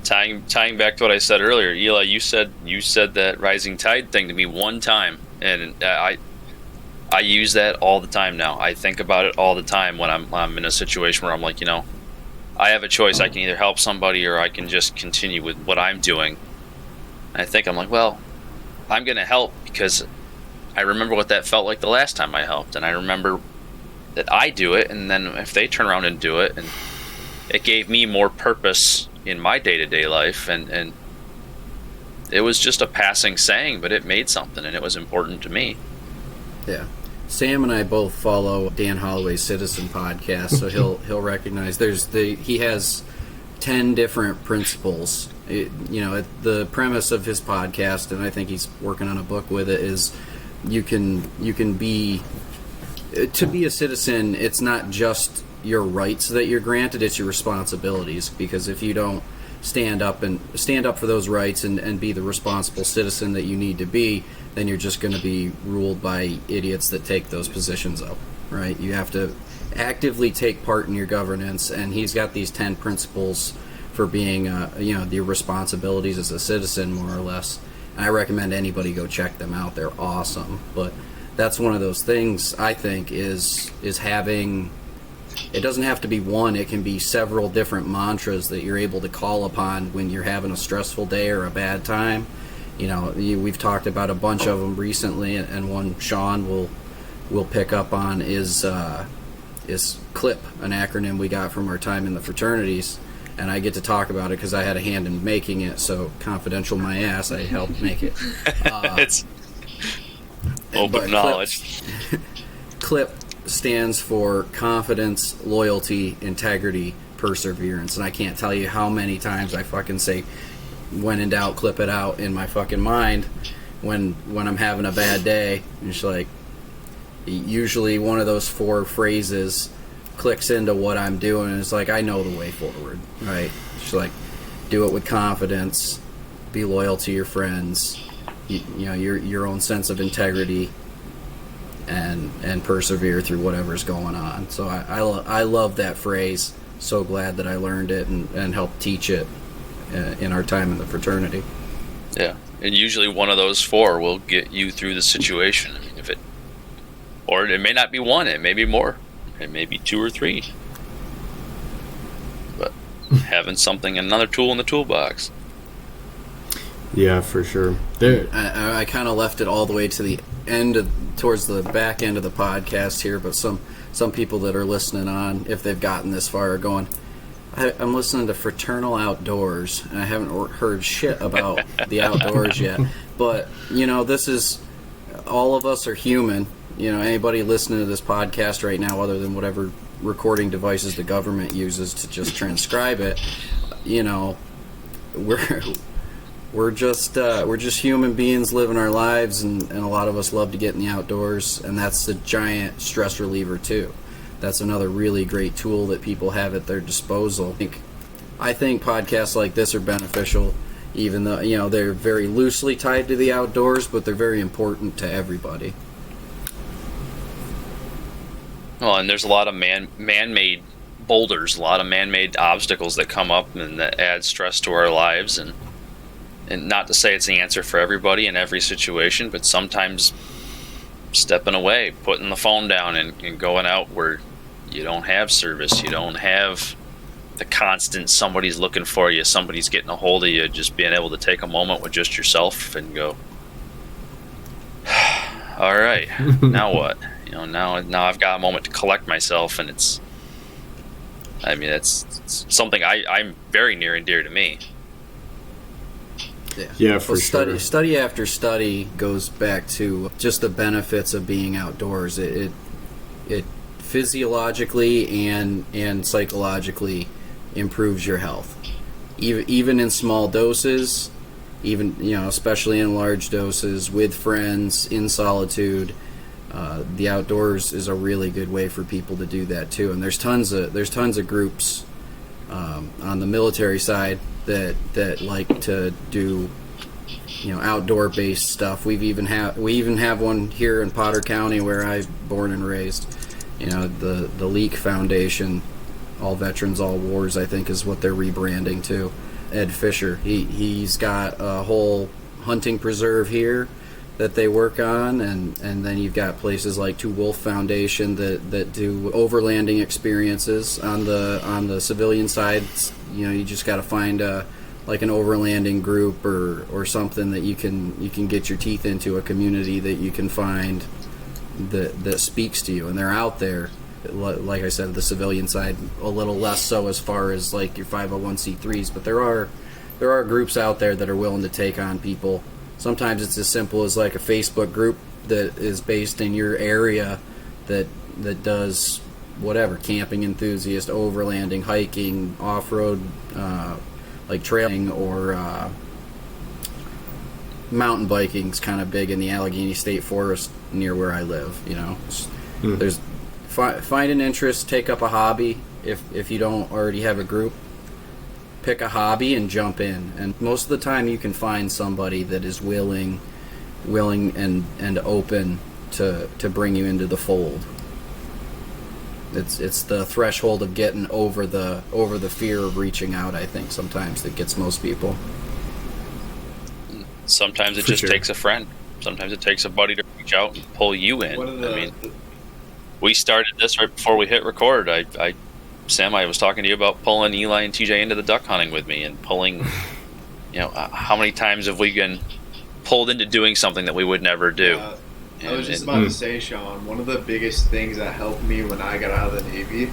Tying back to what I said earlier, Eli, you said that rising tide thing to me one time, and I use that all the time now. I think about it all the time when I'm in a situation where I'm like, I have a choice. I can either help somebody or I can just continue with what I'm doing. And I'm like, well, I'm going to help because I remember what that felt like the last time I helped, and I remember that I do it, and then if they turn around and do it, and it gave me more purpose in my day-to-day life, and it was just a passing saying, but it made something, and it was important to me. Yeah. Sam and I both follow Dan Holloway's Citizen podcast, so he'll recognize he has 10 different principles. The premise of his podcast, and I think he's working on a book with it, is you can be a citizen. It's not just your rights that you're granted, it's your responsibilities, because if you don't stand up for those rights and be the responsible citizen that you need to be, then you're just going to be ruled by idiots that take those positions up, right? You have to actively take part in your governance, and he's got these 10 principles for being the responsibilities as a citizen, more or less. And I recommend anybody go check them out. They're awesome. But that's one of those things, I think, is having. It doesn't have to be one. It can be several different mantras that you're able to call upon when you're having a stressful day or a bad time, we've talked about a bunch of them recently, and one Sean will pick up on is CLIP, an acronym we got from our time in the fraternities, and I get to talk about it because I had a hand in making it. So confidential, my ass, I helped make it. It's open knowledge. CLIP stands for confidence, loyalty, integrity, perseverance, and I can't tell you how many times I fucking say, when in doubt, clip it out in my fucking mind when I'm having a bad day. And it's like, usually one of those 4 phrases clicks into what I'm doing. It's like, I know the way forward, right? It's like, do it with confidence, be loyal to your friends, your own sense of integrity, and persevere through whatever's going on. So I love that phrase. So glad that I learned it and helped teach it in our time in the fraternity. Yeah, and usually one of those 4 will get you through the situation. I mean, or it may not be one, it may be more, it may be 2 or 3. But having another tool in the toolbox. Yeah, for sure. I kind of left it all the way to the end, towards the back end of the podcast here, but some people that are listening on, if they've gotten this far, are going, I'm listening to Fraternal Outdoors, and I haven't heard shit about the outdoors yet. But, this is, all of us are human. Anybody listening to this podcast right now, other than whatever recording devices the government uses to just transcribe it, we're just human beings living our lives, and a lot of us love to get in the outdoors, and that's a giant stress reliever too. That's another really great tool that people have at their disposal. I think podcasts like this are beneficial, even though they're very loosely tied to the outdoors, but they're very important to everybody. Well, and there's a lot of man-made boulders, a lot of man-made obstacles that come up and that add stress to our lives, and not to say it's the answer for everybody in every situation, but sometimes stepping away, putting the phone down, and going out where you don't have service, you don't have the constant somebody's looking for you, somebody's getting a hold of you, just being able to take a moment with just yourself and go, all right, now what? Now I've got a moment to collect myself, and it's something I'm very near and dear to me. Yeah, for sure. Sure. Study after study goes back to just the benefits of being outdoors. It physiologically and psychologically improves your health, even in small doses, especially in large doses, with friends, in solitude. The outdoors is a really good way for people to do that too. And there's tons of groups on the military side that like to do outdoor based stuff. We even have one here in Potter County where I'm born and raised. The Leak Foundation, All Veterans, All Wars, I think is what they're rebranding to. Ed Fisher, he's got a whole hunting preserve here that they work on, and then you've got places like Two Wolf Foundation that do overlanding experiences on the civilian side. You just got to find like an overlanding group or something that you can get your teeth into, a community that you can find that speaks to you, and they're out there. Like I said, the civilian side a little less so as far as like your 501c3s, but there are groups out there that are willing to take on people. Sometimes it's as simple as like a Facebook group that is based in your area that does whatever, camping enthusiast, overlanding, hiking, off-road, like trailing, or mountain biking is kind of big in the Allegheny State Forest near where I live. There's find an interest, take up a hobby. If you don't already have a group, pick a hobby and jump in, and most of the time you can find somebody that is willing and open to bring you into the fold. It's the threshold of getting over the fear of reaching out, I think, sometimes that gets most people. Sometimes it just takes a friend. Sometimes it takes a buddy to reach out and pull you in. We started this right before we hit record. Sam, I was talking to you about pulling Eli and TJ into the duck hunting with me, and pulling, how many times have we been pulled into doing something that we would never do. I was just about to say, Sean, one of the biggest things that helped me when I got out of the Navy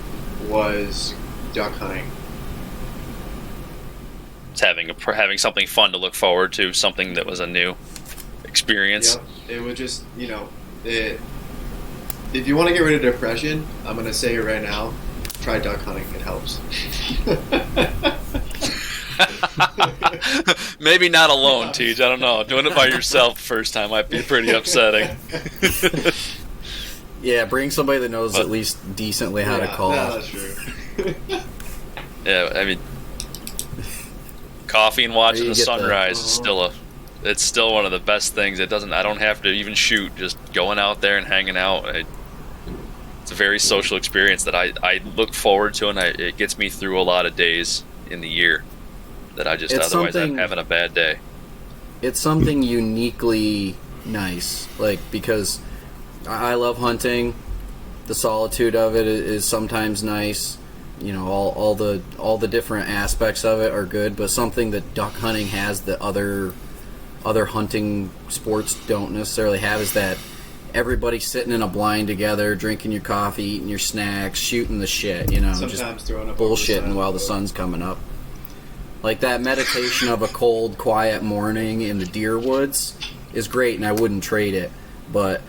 was duck hunting. It's having something fun to look forward to, something that was a new experience. Yep. It was just, if you want to get rid of depression, I'm going to say it right now, try duck hunting. It helps. Maybe not alone, Teej. I don't know. Doing it by yourself the first time might be pretty upsetting. Yeah, bring somebody that knows at least decently how to call. No, that's true. Yeah, I mean, coffee and watching the sunrise is it's still one of the best things. I don't have to even shoot, just going out there and hanging out. It's a very social experience that I look forward to, and it gets me through a lot of days in the year that I just otherwise I'm having a bad day. It's something uniquely nice, because I love hunting. The solitude of it is sometimes nice. All the different aspects of it are good, but something that duck hunting has that other hunting sports don't necessarily have is that everybody's sitting in a blind together, drinking your coffee, eating your snacks, shooting the shit, Sometimes just throwing up bullshitting while the sun's coming up. Like that meditation of a cold, quiet morning in the deer woods is great, and I wouldn't trade it. But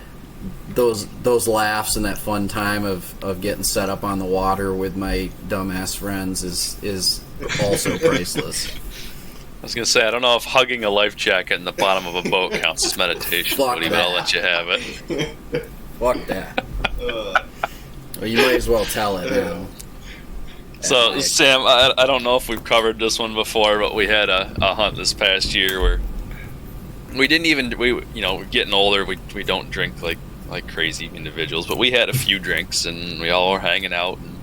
those laughs and that fun time of getting set up on the water with my dumbass friends is also priceless. I was gonna say, I don't know if hugging a life jacket in the bottom of a boat counts as meditation, Fuck but even I'll let you have it. Fuck that. Well, you might as well tell it. So, Sam, I don't know if we've covered this one before, but we had a hunt this past year where we didn't even we're getting older. We don't drink like crazy individuals, but we had a few drinks and we all were hanging out and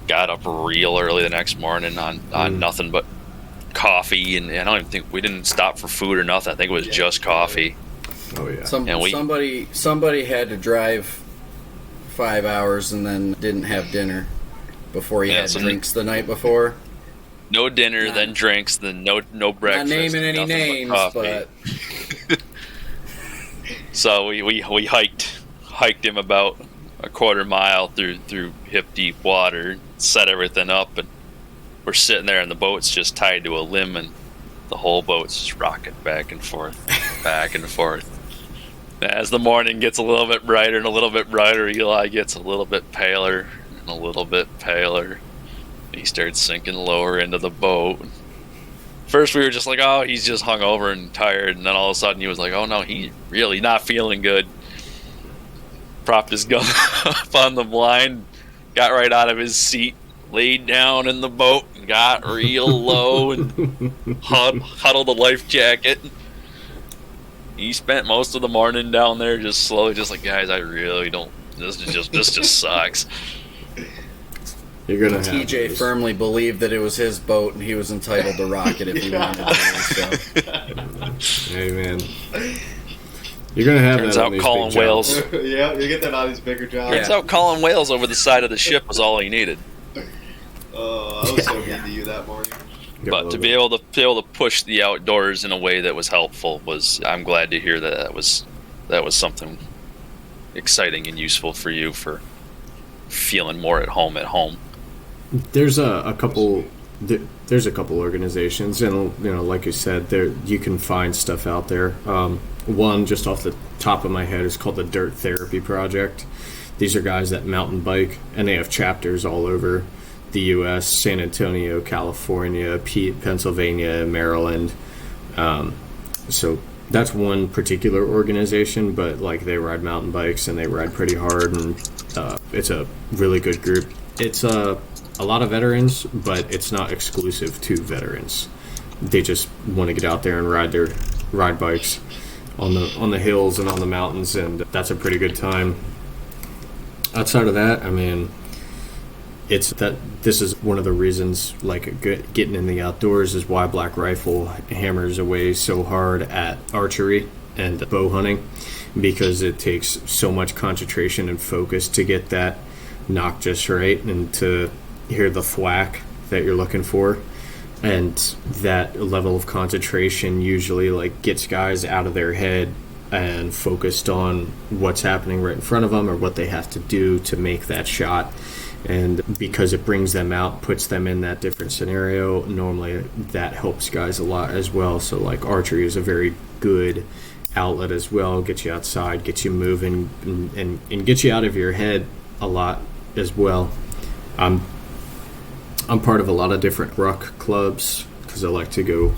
got up real early the next morning on nothing but coffee, and I don't even think we didn't stop for food or nothing. I think it was just coffee. Oh yeah. Somebody had to drive 5 hours and then didn't have dinner before he had drinks the night before. No dinner, then drinks, then no breakfast. Not naming any names, but so we hiked him about a quarter mile through hip deep water, set everything up, and we're sitting there, and the boat's just tied to a limb, and the whole boat's just rocking back and forth, back and forth. As the morning gets a little bit brighter and a little bit brighter, Eli gets a little bit paler and a little bit paler. He starts sinking lower into the boat. First we were just like, oh, he's just hungover and tired, and then all of a sudden he was like, oh no, he's really not feeling good. Propped his gun up on the blind, got right out of his seat, laid down in the boat, and got real low and huddled a life jacket. He spent most of the morning down there just slowly, just like, guys, I really don't, this just sucks. You're gonna TJ firmly believed that it was his boat and he was entitled to rock it if he wanted to. So. Hey man, you're gonna have Turns that out on these calling big whales. jobs. Yeah, you get that on these bigger jobs. Turns out calling whales over the side of the ship was all he needed. Oh, I was so mean to you that morning. But to be able to push the outdoors in a way that was helpful I'm glad to hear that was something exciting and useful for you for feeling more at home. There's a couple organizations, and like you said, there you can find stuff out there. One just off the top of my head is called the Dirt Therapy Project. These are guys that mountain bike, and they have chapters all over the U.S. San Antonio, California, Pennsylvania, Maryland. So that's one particular organization, but they ride mountain bikes and they ride pretty hard, and it's a really good group. It's a lot of veterans, but it's not exclusive to veterans. They just want to get out there and ride bikes on the hills and on the mountains, and that's a pretty good time. Outside of that, I mean, it's that this is one of the reasons getting in the outdoors is why Black Rifle hammers away so hard at archery and bow hunting, because it takes so much concentration and focus to get that knock just right and to hear the thwack that you're looking for. and that level of concentration usually like gets guys out of their head and focused on what's happening right in front of them or what they have to do to make that shot. And because it brings them out, puts them in that different scenario, normally that helps guys a lot as well. So like archery is a very good outlet as well, gets you outside, gets you moving, and gets you out of your head a lot as well. I'm part of a lot of different ruck clubs because I like to go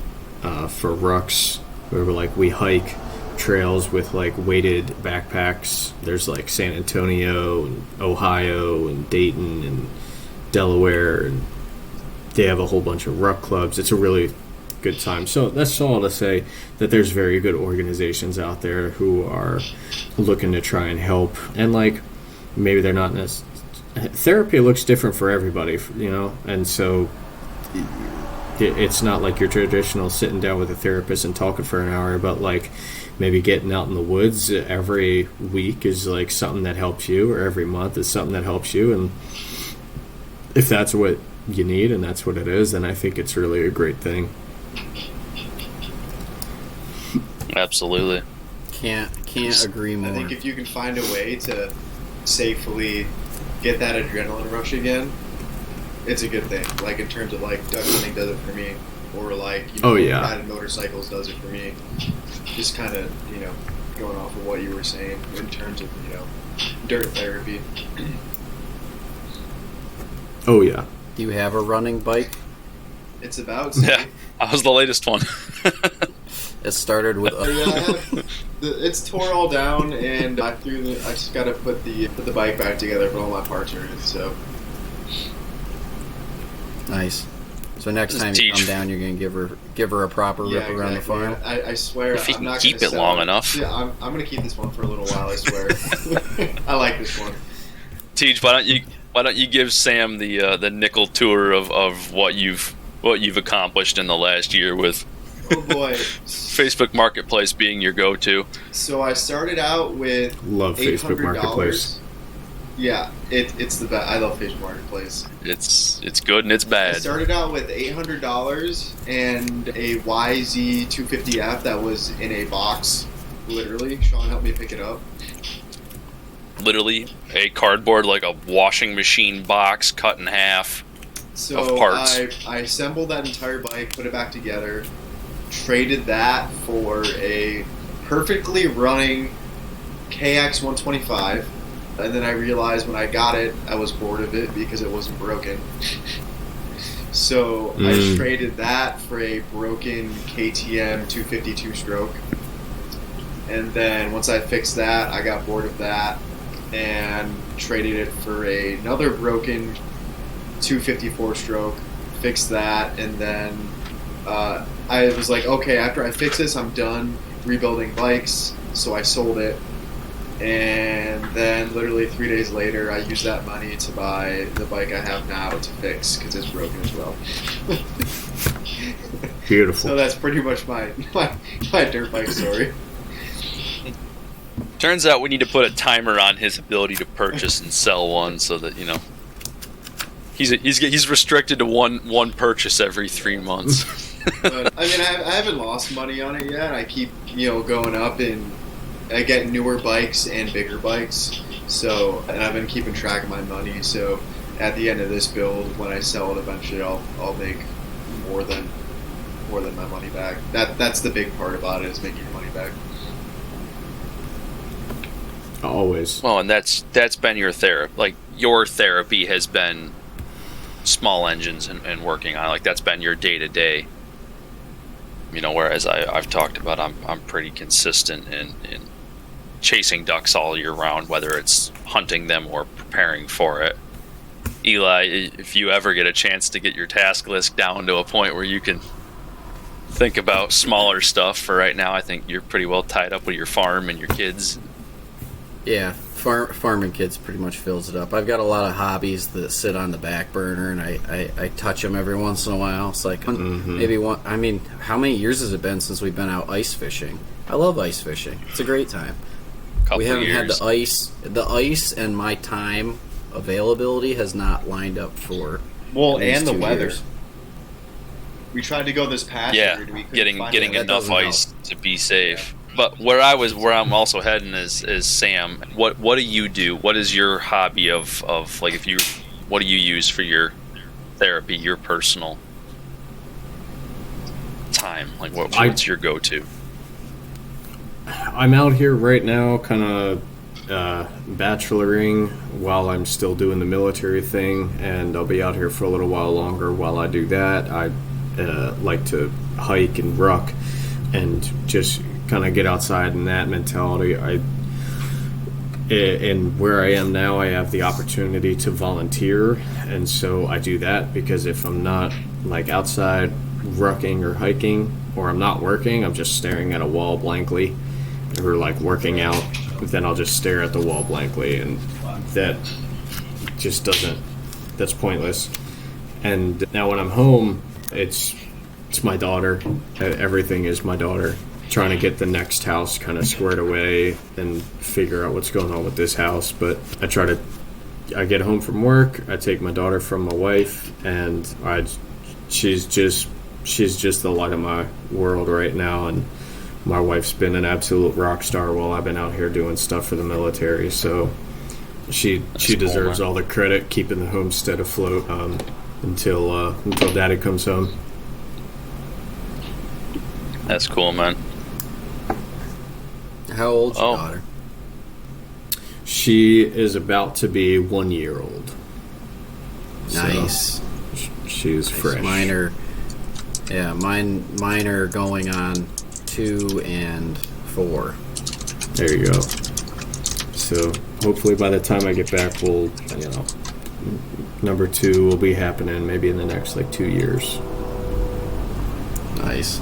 for rucks where we hike trails with like weighted backpacks. There's like San Antonio and Ohio and Dayton and Delaware, and they have a whole bunch of ruck clubs. It's a really good time. So that's all to say that there's very good organizations out there who are looking to try and help, and like maybe they're not necessarily. Therapy looks different for everybody, you know, and so it's not like your traditional sitting down with a therapist and talking for an hour, but like maybe getting out in the woods every week is like something that helps you, or every month is something that helps you. And if that's what you need and that's what it is, then I think it's really a great thing. Absolutely. Can't agree more. I think if you can find a way to safely get that adrenaline rush again, it's a good thing. Like in terms of like duck hunting does it for me, or like riding motorcycles does it for me. Just kind of going off of what you were saying in terms of dirt therapy. Oh yeah. Do you have a running bike? It's about yeah. I was the latest one. It started with. It's tore all down, and I just got to put the bike back together, but all my parts are in it. So nice. So next time you come down, you're gonna give her a proper rip around the farm. I swear, if you I'm not keep it long enough. Yeah, I'm gonna keep this one for a little while. I swear. I like this one. Teach, why don't you give Sam the nickel tour of what you've accomplished in the last year with. Oh boy. Facebook Marketplace being your go-to. So I started out with love Facebook Marketplace. Yeah, it's the best. I love Facebook Marketplace. It's good and it's bad. I started out with $800 and a YZ250F that was in a box. Literally, Sean helped me pick it up. Literally, a cardboard, like a washing machine box cut in half of parts. I assembled that entire bike, put it back together, traded that for a perfectly running KX125, and then I realized when I got it, I was bored of it because it wasn't broken. So I traded that for a broken KTM 252 stroke. And then once I fixed that, I got bored of that and traded it for another broken 254 stroke, fixed that, and then I was like, okay, after I fix this, I'm done rebuilding bikes, so I sold it. And then literally 3 days later, I used that money to buy the bike I have now to fix because it's broken as well. Beautiful. So that's pretty much my dirt bike story. Turns out we need to put a timer on his ability to purchase and sell one, so that he's restricted to one purchase every 3 months. But I mean, I haven't lost money on it yet. I keep going up, and I get newer bikes and bigger bikes. So, and I've been keeping track of my money. So, at the end of this build, when I sell it eventually, I'll make more than my money back. That's the big part about it, is making your money back. Always. Well, and that's been your therapy. Like, your therapy has been small engines and working on, like, that's been your day-to-day. Whereas I've talked about, I'm pretty consistent in chasing ducks all year round, whether it's hunting them or preparing for it. Eli, if you ever get a chance to get your task list down to a point where you can think about smaller stuff, for right now, I think you're pretty well tied up with your farm and your kids. Yeah, farming kids pretty much fills it up. I've got a lot of hobbies that sit on the back burner, and I touch them every once in a while. It's like maybe one. I mean, how many years has it been since we've been out ice fishing? I love ice fishing. It's a great time. We haven't had the ice. The ice and my time availability has not lined up for and the weather. Years. We tried to go this past Yeah, year. We couldn't getting find getting it. That enough doesn't ice to be safe. But where I'm also heading is Sam. What do you do? What is your hobby of like what do you use for your therapy, your personal time? Like what's your go-to? I'm out here right now, kind of bacheloring while I'm still doing the military thing, and I'll be out here for a little while longer. While I do that, I like to hike and ruck, and just kind of get outside in that mentality. And where I am now, I have the opportunity to volunteer, and so I do that because if I'm not like outside rucking or hiking, or I'm not working, I'm just staring at a wall blankly, or like working out, then I'll just stare at the wall blankly, and that just doesn't. That's pointless. And now when I'm home, it's my daughter. Everything is my daughter. Trying to get the next house kind of squared away and figure out what's going on with this house. But I get home from work, I take my daughter from my wife, and she's just the light of my world right now. And my wife's been an absolute rock star while I've been out here doing stuff for the military. So she deserves all the credit keeping the homestead afloat until Daddy comes home. That's cool, man. How old's your daughter? She is about to be 1 year old. Nice. So she's fresh. Mine are going on 2 and 4. There you go. So hopefully by the time I get back, number 2 will be happening maybe in the next 2 years. Nice.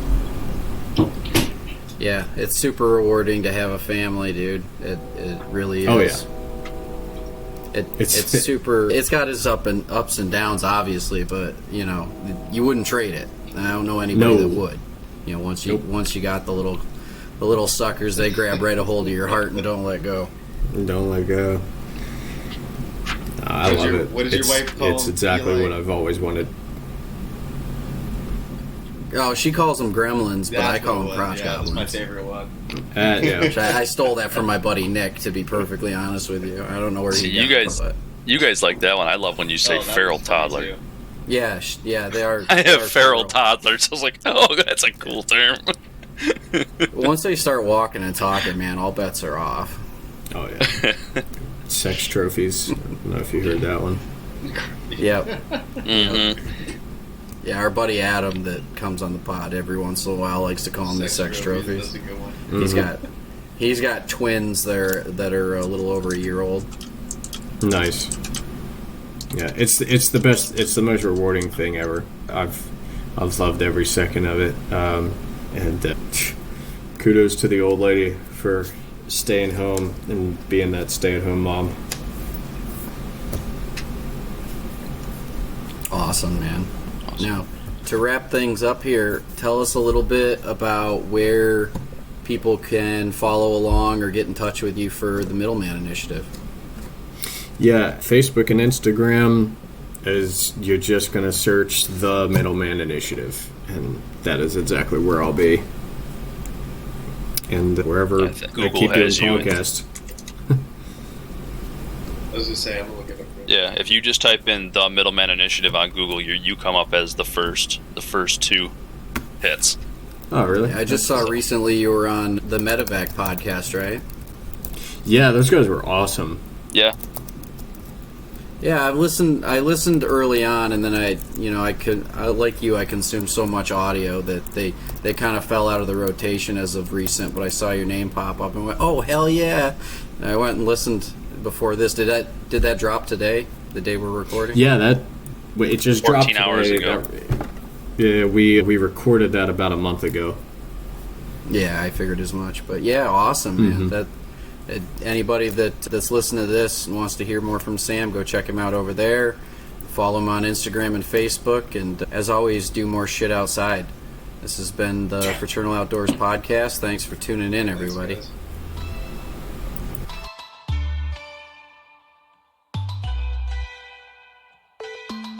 Yeah, it's super rewarding to have a family, dude. It really is. Oh yeah. It's super. It's got its ups and downs, obviously, but you wouldn't trade it. I don't know anybody that would. Once you got the little suckers, they grab right a hold of your heart and don't let go. Don't let go. I love it. What does your wife call It's exactly what I've always wanted. Oh, she calls them gremlins, but I call them crotch goblins. That's my favorite one. Yeah. I stole that from my buddy Nick, to be perfectly honest with you. I don't know where he got it, but You guys like that one. I love when you say feral toddler. Too. yeah, they are. I have feral toddlers. I was like, oh, that's a cool term. Once they start walking and talking, man, all bets are off. Oh yeah. Sex trophies. I don't know if you heard that one. Yep. Mm-hmm. Yeah, our buddy Adam that comes on the pod every once in a while likes to call them the sex trophies. That's a good one. Mm-hmm. He's got twins that are a little over a year old. Nice. Yeah, it's the best. It's the most rewarding thing ever. I've loved every second of it. And kudos to the old lady for staying home and being that stay-at-home mom. Awesome, man. Now, to wrap things up here, tell us a little bit about where people can follow along or get in touch with you for the Middleman Initiative. Yeah, Facebook and Instagram is you're just going to search the Middleman Initiative, and that is exactly where I'll be. And wherever I keep doing podcasts. I was gonna say I'm gonna look at it. Yeah, if you just type in the Middleman Initiative on Google, you come up as the first 2 hits. Oh, really? Yeah, I just saw recently you were on the Medevac podcast, right? Yeah, those guys were awesome. Yeah. Yeah, I listened early on, and then I like you, I consumed so much audio that they kind of fell out of the rotation as of recent. But I saw your name pop up and went, oh hell yeah! And I went and listened before this. Did that drop today? The day we're recording? Yeah, it just dropped 14 hours ago. Yeah, we recorded that about a month ago. Yeah, I figured as much. But yeah, awesome, man. That anybody that's listening to this and wants to hear more from Sam, go check him out over there. Follow him on Instagram and Facebook, and as always, do more shit outside. This has been the Fraternal Outdoors Podcast. Thanks for tuning in, everybody. Thanks, guys.